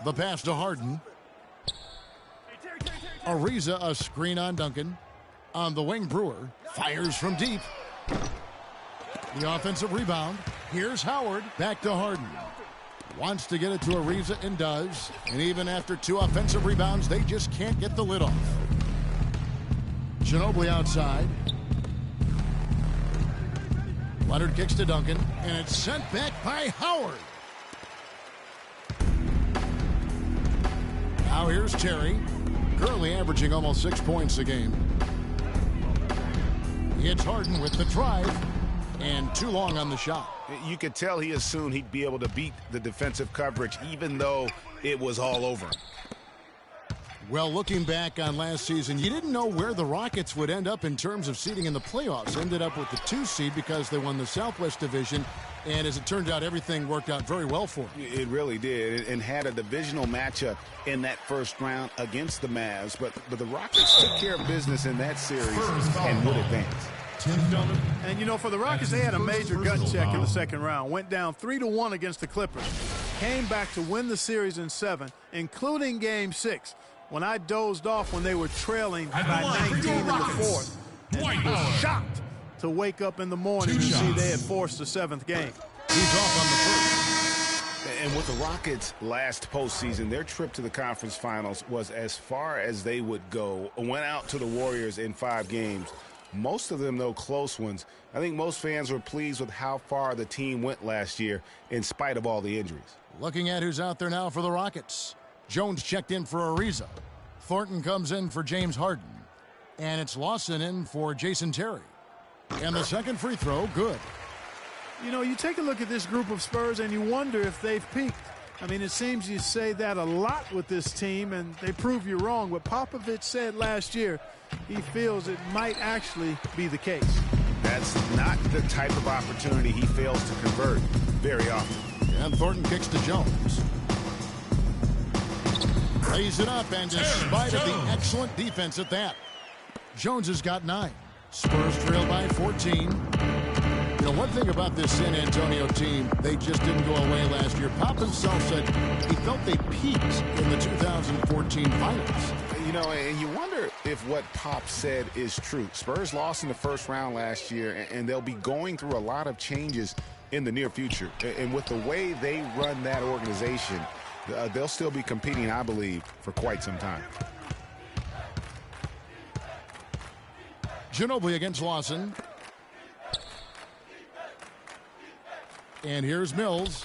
The pass to Harden. Ariza a screen on Duncan. On the wing, Brewer fires from deep. The offensive rebound. Here's Howard. Back to Harden. Wants to get it to Ariza and does. And even after 2 offensive rebounds, they just can't get the lid off. Ginobili outside. Leonard kicks to Duncan. And it's sent back by Howard. Now here's Terry. Currently averaging almost 6 points a game. It's Harden with the drive. And too long on the shot. You could tell he assumed he'd be able to beat the defensive coverage, even though it was all over. Well, looking back on last season, you didn't know where the Rockets would end up in terms of seeding in the playoffs. Ended up with the 2 seed because they won the Southwest Division. And as it turned out, everything worked out very well for them. It really did, and had a divisional matchup in that first round against the Mavs. But the Rockets took care of business in that series and would advance. And, you know, for the Rockets, they had a major gut check in the second round. Went down 3-1 against the Clippers. Came back to win the series in 7, including Game 6, when I dozed off when they were trailing by 19 in the 4th. And was shocked to wake up in the morning and see they had forced the 7th game. He's off on the 1st. And with the Rockets' last postseason, their trip to the conference finals was as far as they would go. Went out to the Warriors in 5 games. Most of them, though, close ones. I think most fans were pleased with how far the team went last year in spite of all the injuries. Looking at who's out there now for the Rockets. Jones checked in for Ariza. Thornton comes in for James Harden. And it's Lawson in for Jason Terry. And the second free throw, good. You know, you take a look at this group of Spurs and you wonder if they've peaked. I mean, it seems you say that a lot with this team, and they prove you wrong. But Popovich said last year he feels it might actually be the case. That's not the type of opportunity he fails to convert very often. And Thornton kicks to Jones. Lays it up, and despite of the excellent defense at that, Jones has got 9. Spurs trail by 14. You know, one thing about this San Antonio team, they just didn't go away last year. Pop himself said he felt they peaked in the 2014 finals. You know, and you wonder if what Pop said is true. Spurs lost in the first round last year, and they'll be going through a lot of changes in the near future. And with the way they run that organization, they'll still be competing, I believe, for quite some time. Ginobili against Lawson. And here's Mills.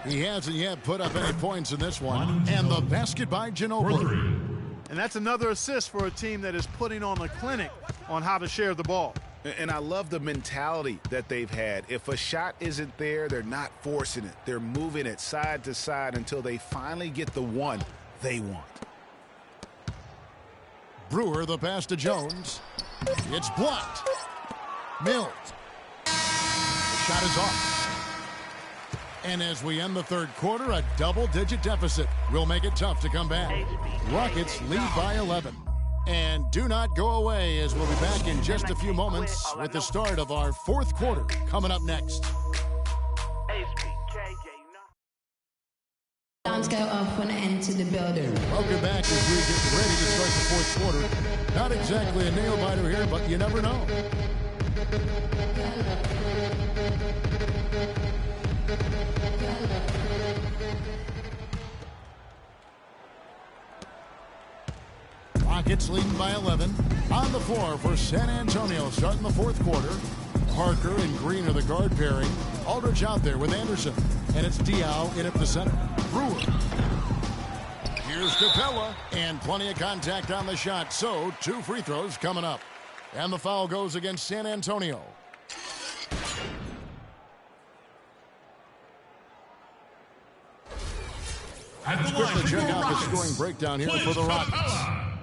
He hasn't yet put up any points in this one. And the basket by Ginobili. And that's another assist for a team that is putting on a clinic on how to share the ball. And I love the mentality that they've had. If a shot isn't there, they're not forcing it. They're moving it side to side until they finally get the one they want. Brewer, the pass to Jones. It's blocked. Mills. The shot is off. And as we end the third quarter, a double-digit deficit will make it tough to come back. Rockets lead by 11. And do not go away, as we'll be back in just a few moments with the start of our fourth quarter coming up next. Alarms go off when I enter. into the building. Welcome back as we get ready to start the fourth quarter. Not exactly a nail-biter here, but you never know. Rockets leading by 11. On the floor for San Antonio starting the fourth quarter. Parker and Green are the guard pairing. Aldridge out there with Anderson. And it's Diaw in at the center. Brewer. Here's Capella. And plenty of contact on the shot. So 2 free throws coming up. And the foul goes against San Antonio. Let's quickly check out the scoring breakdown here for the Rockets.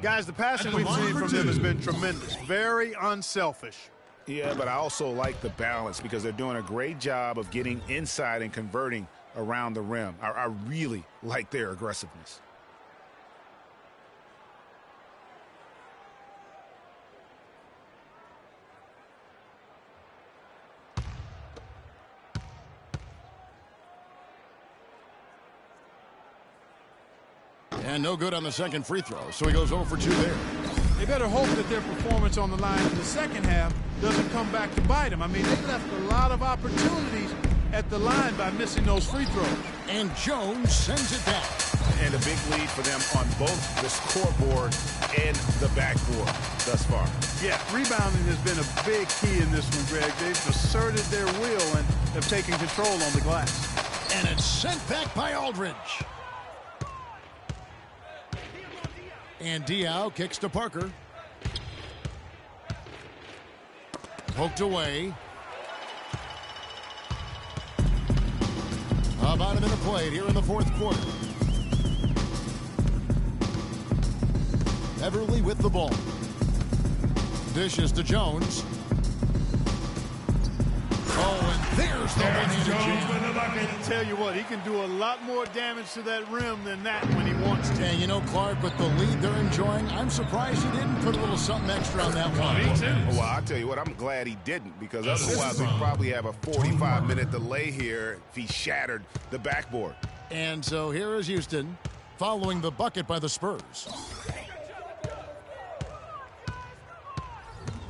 Guys, the passing we've seen from them has been tremendous. Very unselfish. Yeah, but I also like the balance because they're doing a great job of getting inside and converting around the rim. I really like their aggressiveness. And no good on the second free throw, so he goes 0 for 2 there. They better hope that their performance on the line in the second half doesn't come back to bite them. I mean, they left a lot of opportunities at the line by missing those free throws. And Jones sends it back. And a big lead for them on both the scoreboard and the backboard thus far. Yeah, rebounding has been a big key in this one, Greg. They've asserted their will and have taken control on the glass. And it's sent back by Aldridge. And Diaw kicks to Parker. Poked away. About a minute played here in the fourth quarter. Beverly with the ball. Dishes to Jones. Oh, and there's the one-handed jam. I tell you what, he can do a lot more damage to that rim than that when he wants to. And you know, Clark, with the lead they're enjoying, I'm surprised he didn't put a little something extra on that one. Me too. Well, I'll tell you what, I'm glad he didn't, because otherwise we'd probably have a 45-minute delay here if he shattered the backboard. And so here is Houston following the bucket by the Spurs.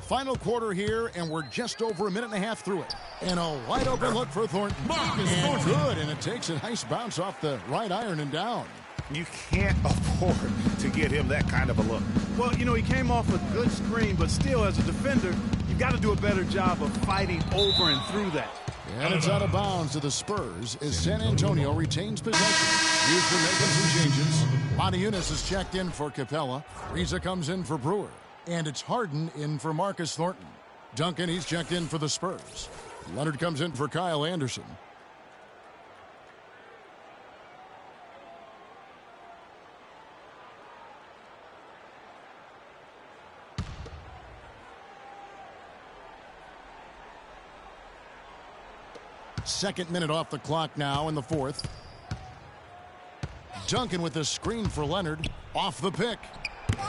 Final quarter here, and we're just over a minute and a half through it. And a wide open look for Thornton. And good, and it takes a nice bounce off the right iron and down. You can't afford to get him that kind of a look. Well, you know, he came off a good screen, but still, as a defender, you've got to do a better job of fighting over and through that. And it's out of bounds to the Spurs as San Antonio retains possession. Houston making some changes. Matajunas is checked in for Capella. Riza comes in for Brewer. And it's Harden in for Marcus Thornton. Duncan, he's checked in for the Spurs. Leonard comes in for Kyle Anderson. Second minute off the clock now in the fourth. Duncan with the screen for Leonard. Off the pick.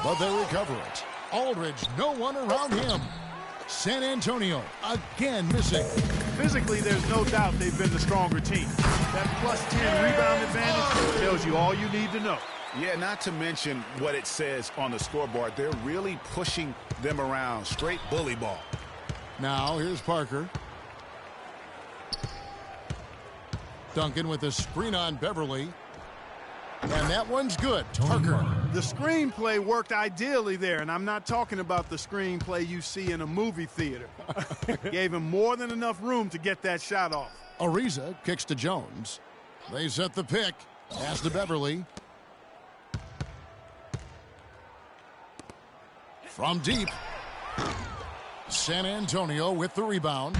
But they recover it. Aldridge, no one around him. San Antonio again missing. Physically, there's no doubt they've been the stronger team. That +10 rebound advantage tells you all you need to know. Yeah, not to mention what it says on the scoreboard. They're really pushing them around. Straight bully ball. Now, here's Parker. Duncan with a screen on Beverly. And that one's good. Parker. The screenplay worked ideally there, and I'm not talking about the screenplay you see in a movie theater. Gave him more than enough room to get that shot off. Ariza kicks to Jones. They set the pick. Pass to Beverly. From deep. San Antonio with the rebound.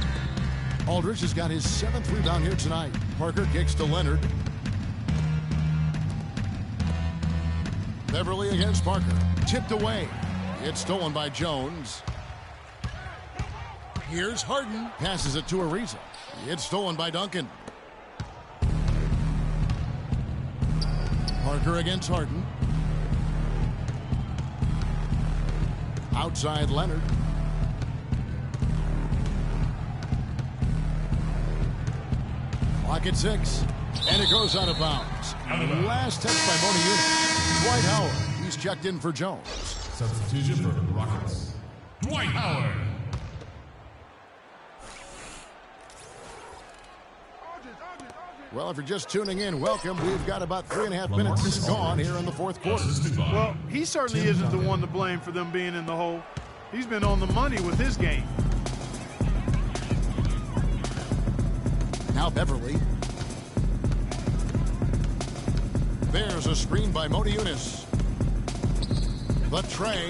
Aldridge has got his 7th rebound here tonight. Parker kicks to Leonard. Beverly against Parker. Tipped away. It's stolen by Jones. Here's Harden. Passes it to Ariza. It's stolen by Duncan. Parker against Harden. Outside Leonard. Clock at 6. And it goes out of bounds. Last touch by Mona Eunice. Dwight Howard. He's checked in for Jones. Substitution for the Rockets. Dwight Howard. Well, if you're just tuning in, welcome. We've got about 3.5 minutes gone here in the fourth quarter. Well, he certainly isn't the one to blame for them being in the hole. He's been on the money with his game. Now Beverly. There's a screen by Mona Eunice. The tray.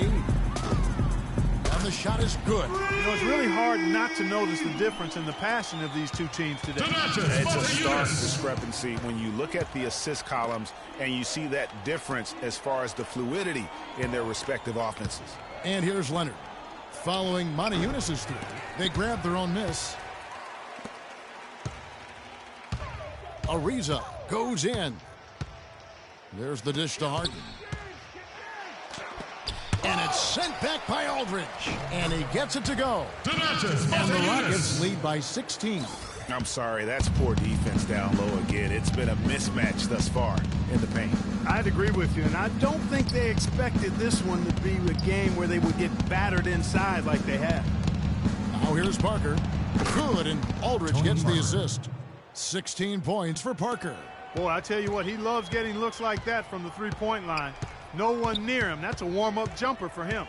And the shot is good. You know, it's really hard not to notice the difference in the passing of these two teams today. It's a stark discrepancy when you look at the assist columns and you see that difference as far as the fluidity in their respective offenses. And here's Leonard. Following Mona Eunice's three, they grab their own miss. Ariza goes in. There's the dish to Harden. And it's sent back by Aldridge. And he gets it to go. And the Rockets lead by 16. I'm sorry, that's poor defense down low again. It's been a mismatch thus far in the paint. I'd agree with you, and I don't think they expected this one to be a game where they would get battered inside like they have. Now here's Parker. Good, and Aldridge gets the assist. 16 points for Parker. Boy, I tell you what, he loves getting looks like that from the three-point line. No one near him. That's a warm-up jumper for him.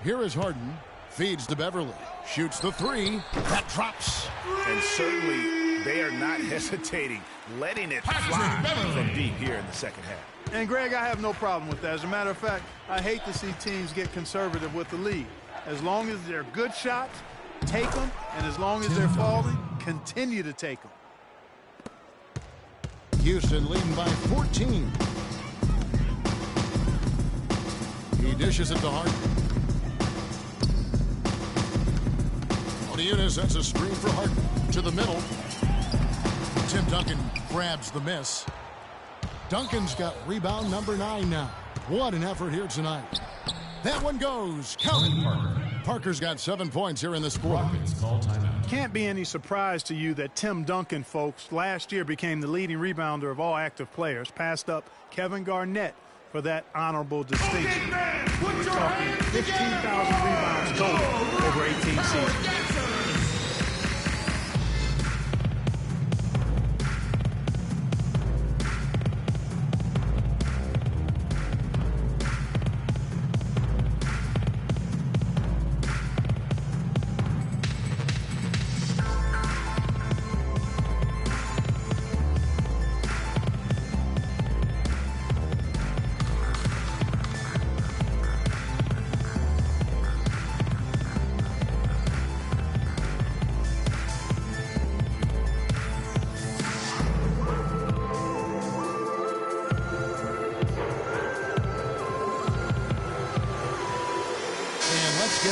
Here is Harden. Feeds to Beverly. Shoots the three. That drops. And certainly they are not hesitating, letting it fly from deep here in the second half. And, Greg, I have no problem with that. As a matter of fact, I hate to see teams get conservative with the lead. As long as they're good shots, take them. And as long as they're falling, continue to take them. Houston leading by 14. He dishes it to Harden. Eunice sends a screen for Harden to the middle. Tim Duncan grabs the miss. Duncan's got rebound number 9 now. What an effort here tonight. That one goes. Count it. Parker's got 7 points here in this quarter. Can't be any surprise to you that Tim Duncan, folks, last year became the leading rebounder of all active players, passed up Kevin Garnett for that honorable distinction. We're talking 15,000 rebounds total over 18 seasons.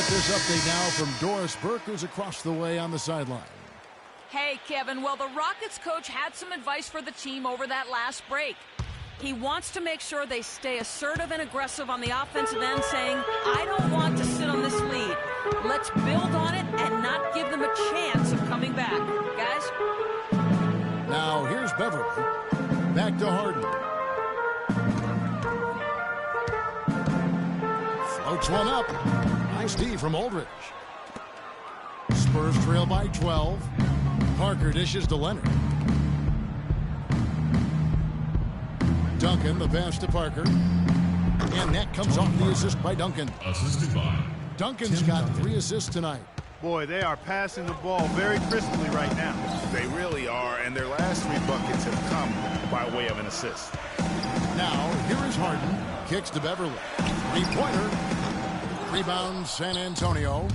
This update now from Doris Burke, who's across the way on the sideline. Hey, Kevin. Well, the Rockets coach had some advice for the team over that last break. He wants to make sure they stay assertive and aggressive on the offensive end, saying, I don't want to sit on this lead. Let's build on it and not give them a chance of coming back. Guys? Now, here's Beverly. Back to Harden. Floats one up. Nice D from Aldridge. Spurs trail by 12. Parker dishes to Leonard. Duncan, the pass to Parker. And that comes off the assist by Duncan. Assisted by Duncan's got 3 assists tonight. Boy, they are passing the ball very crisply right now. They really are, and their last 3 buckets have come by way of an assist. Now, here is Harden. Kicks to Beverly. 3-pointer. Rebound, San Antonio.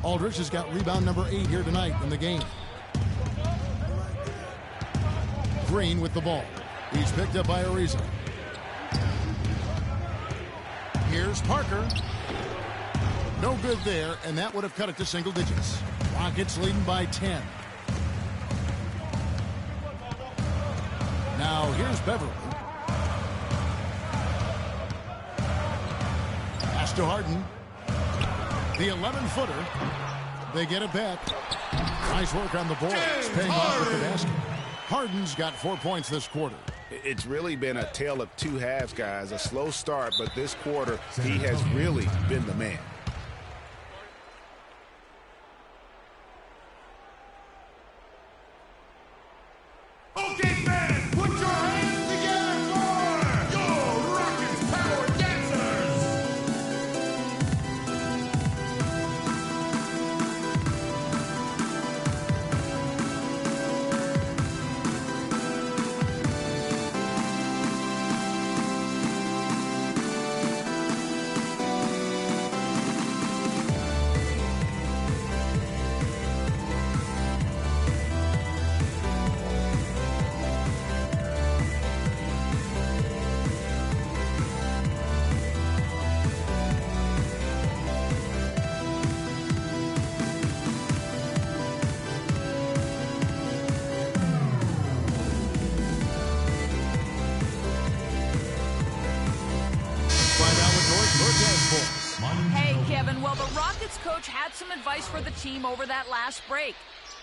Aldridge has got rebound number 8 here tonight in the game. Green with the ball. He's picked up by Ariza. Here's Parker. No good there, and that would have cut it to single digits. Rockets leading by 10. Now here's Beverly. To Harden. The 11-footer. They get it back. Nice work on the board. It's paying off with the basket. Harden's got 4 points this quarter. It's really been a tale of two halves, guys. A slow start, but this quarter, he has really been the man. Okay, fans, put your hands together for your Rockets Power Dancers! Hey, Kevin, well, the Rockets coach had some advice for the team over that last break.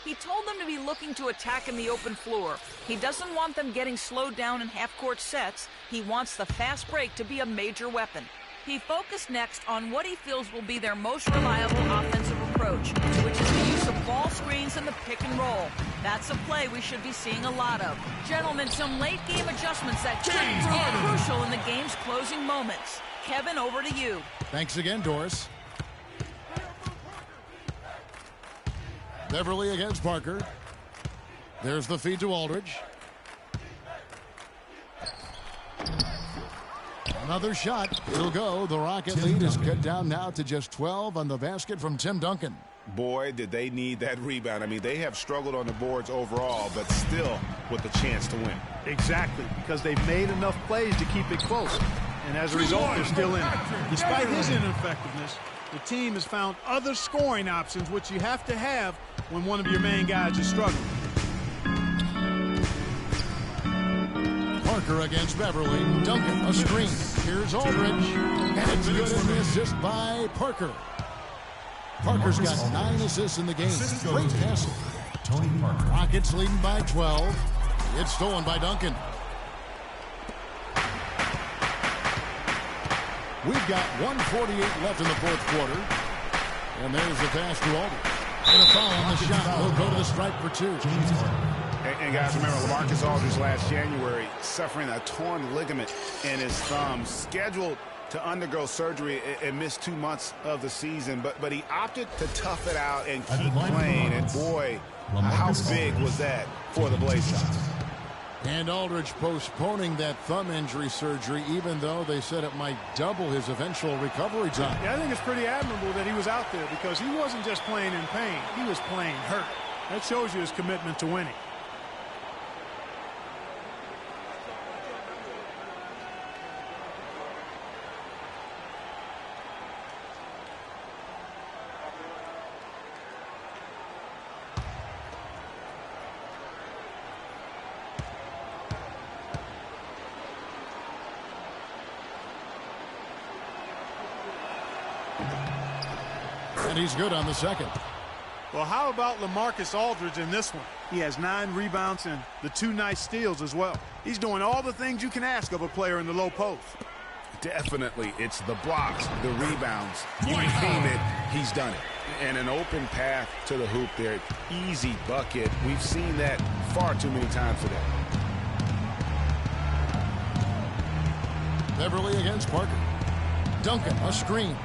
He told them to be looking to attack in the open floor. He doesn't want them getting slowed down in half-court sets. He wants the fast break to be a major weapon. He focused next on what he feels will be their most reliable offensive approach, which is the use of ball screens and the pick and roll. That's a play we should be seeing a lot of. Gentlemen, some late-game adjustments that could prove crucial in the game's closing moments. Kevin, over to you. Thanks again, Doris. Beverly against Parker. There's the feed to Aldridge. Another shot. It'll go. The Rocket lead is cut down now to just 12 on the basket from Tim Duncan. Boy, did they need that rebound. I mean, they have struggled on the boards overall, but still with a chance to win. Exactly, because they've made enough plays to keep it close. And as a result, they're still in it. Despite his ineffectiveness, the team has found other scoring options, which you have to have when one of your main guys is struggling. Parker against Beverly. Duncan, a screen. Here's Aldridge. And it's good in the assist by Parker. Parker's got 9 assists in the game. Great passing. Tony Parker. Rockets leading by 12. It's stolen by Duncan. We've got 1:48 left in the fourth quarter. And there's the pass to Aldridge. And a foul on the shot. Will go to the stripe for 2. And guys, remember, LaMarcus Aldridge last January suffering a torn ligament in his thumb, scheduled to undergo surgery and miss 2 months of the season. But he opted to tough it out and keep playing. And boy, how big was that for the Blazers? And Aldridge postponing that thumb injury surgery, even though they said it might double his eventual recovery time. Yeah, I think it's pretty admirable that he was out there because he wasn't just playing in pain. He was playing hurt. That shows you his commitment to winning. And he's good on the second. Well, how about LaMarcus Aldridge in this one? He has 9 rebounds and the 2 nice steals as well. He's doing all the things you can ask of a player in the low post. Definitely, it's the blocks, the rebounds. You name it, he's done it. And an open path to the hoop there. Easy bucket. We've seen that far too many times today. Beverly against Parker. Duncan, a screen.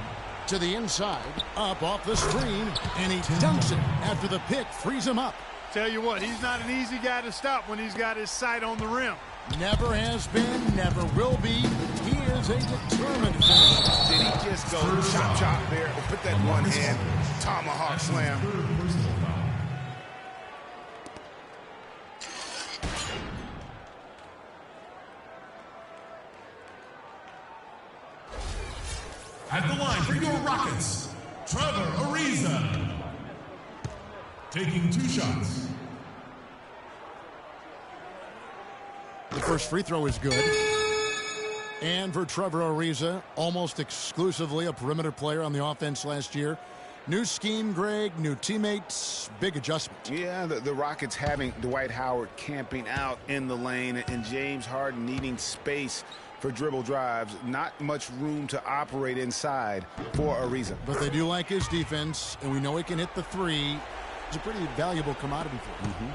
To the inside, up off the screen, and he dunks it after the pick frees him up. Tell you what, he's not an easy guy to stop when he's got his sight on the rim. Never has been, never will be. He is a determined finisher. Did he just go chop there? Put that one hand tomahawk slam. At the line for your Rockets, Trevor Ariza. Taking 2 shots. The first free throw is good. And for Trevor Ariza, almost exclusively a perimeter player on the offense last year. New scheme, Greg, new teammates, big adjustment. Yeah, the Rockets having Dwight Howard camping out in the lane and James Harden needing space for dribble drives. Not much room to operate inside for Ariza. But they do like his defense, and we know he can hit the three. It's a pretty valuable commodity for him.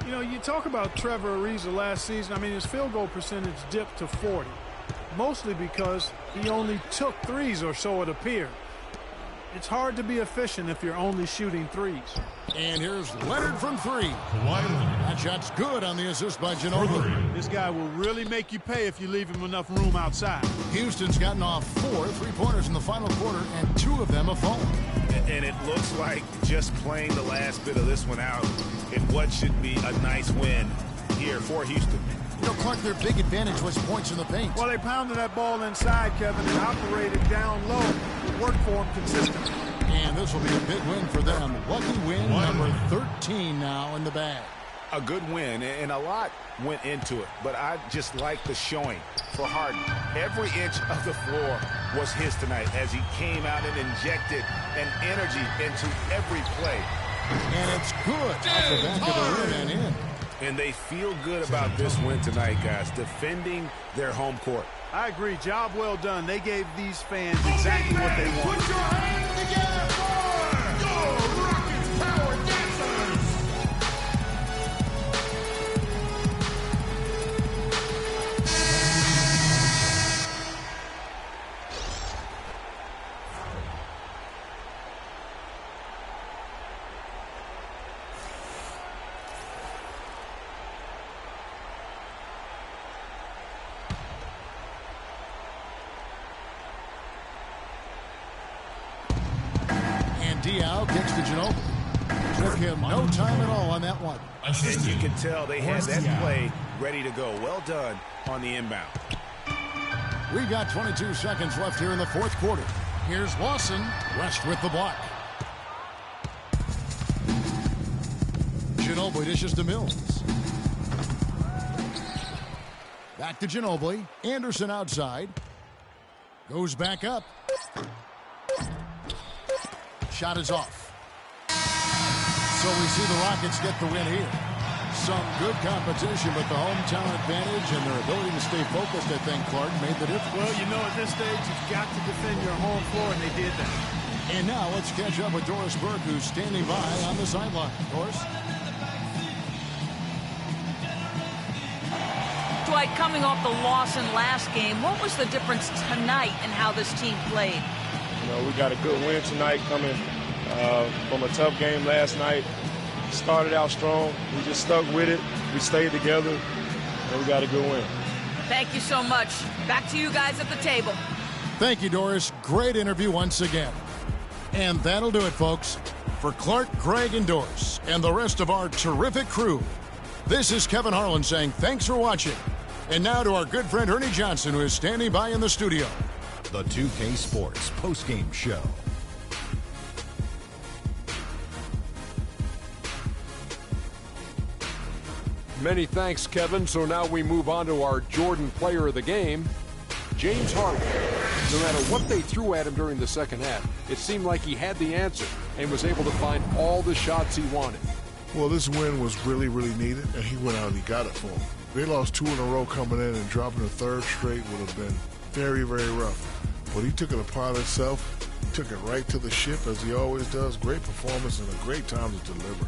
You know, you talk about Trevor Ariza last season. I mean, his field goal percentage dipped to 40, mostly because he only took threes, or so it appeared. It's hard to be efficient if you're only shooting threes. And here's Leonard from three. That shot's good on the assist by Ginobili. This guy will really make you pay if you leave him enough room outside. Houston's gotten off 4 3-pointers in the final quarter, and 2 of them have fallen. And it looks like just playing the last bit of this one out in what should be a nice win here for Houston. You know, Clark, their big advantage was points in the paint. Well, they pounded that ball inside, Kevin, and operated down low. It worked for them consistently. And this will be a big win for them. Lucky win number 13 now in the bag. A good win, and a lot went into it, but I just like the showing for Harden. Every inch of the floor was his tonight as he came out and injected an energy into every play. And it's good off the back of the rim and in. And they feel good about this win tonight, guys, defending their home court. I agree. Job well done. They gave these fans exactly what they wanted. Put your hands together for your Rockets Power Dancers! Diao gets to Ginobili. Took him no time at all on that one. And you can tell they had that play ready to go. Well done on the inbound. We've got 22 seconds left here in the fourth quarter. Here's Lawson. West with the block. Ginobili dishes to Mills. Back to Ginobili. Anderson outside. Goes back up. Shot is off. So we see the Rockets get the win here. Some good competition, but the hometown advantage and their ability to stay focused, I think, Clark, made the difference. Well, you know, at this stage, you've got to defend your home floor, and they did that. And now let's catch up with Doris Burke, who's standing by on the sideline. Doris? Dwight, coming off the loss in last game, what was the difference tonight in how this team played? You know, we got a good win tonight coming from a tough game last night. Started out strong. We just stuck with it. We stayed together, and we got a good win. Thank you so much. Back to you guys at the table. Thank you, Doris. Great interview once again. And that'll do it, folks. For Clark, Greg, and Doris, and the rest of our terrific crew, this is Kevin Harlan saying thanks for watching. And now to our good friend Ernie Johnson, who is standing by in the studio. The 2K Sports Postgame Show. Many thanks, Kevin. So now we move on to our Jordan player of the game, James Harden. No matter what they threw at him during the second half, it seemed like he had the answer and was able to find all the shots he wanted. Well, this win was really, really needed, and he went out and he got it for him. They lost 2 in a row coming in, and dropping a third straight would have been very, very rough. But he took it upon himself, took it right to the ship, as he always does. Great performance and a great time to deliver.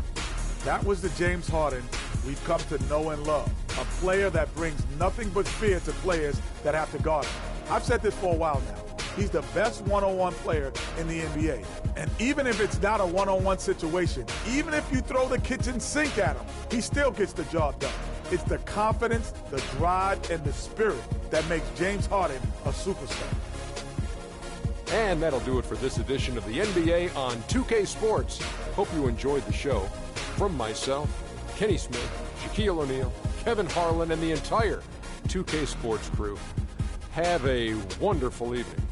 That was the James Harden we've come to know and love. A player that brings nothing but fear to players that have to guard him. I've said this for a while now. He's the best one-on-one player in the NBA. And even if it's not a one-on-one situation, even if you throw the kitchen sink at him, he still gets the job done. It's the confidence, the drive, and the spirit that makes James Harden a superstar. And that'll do it for this edition of the NBA on 2K Sports. Hope you enjoyed the show. From myself, Kenny Smith, Shaquille O'Neal, Kevin Harlan, and the entire 2K Sports crew, have a wonderful evening.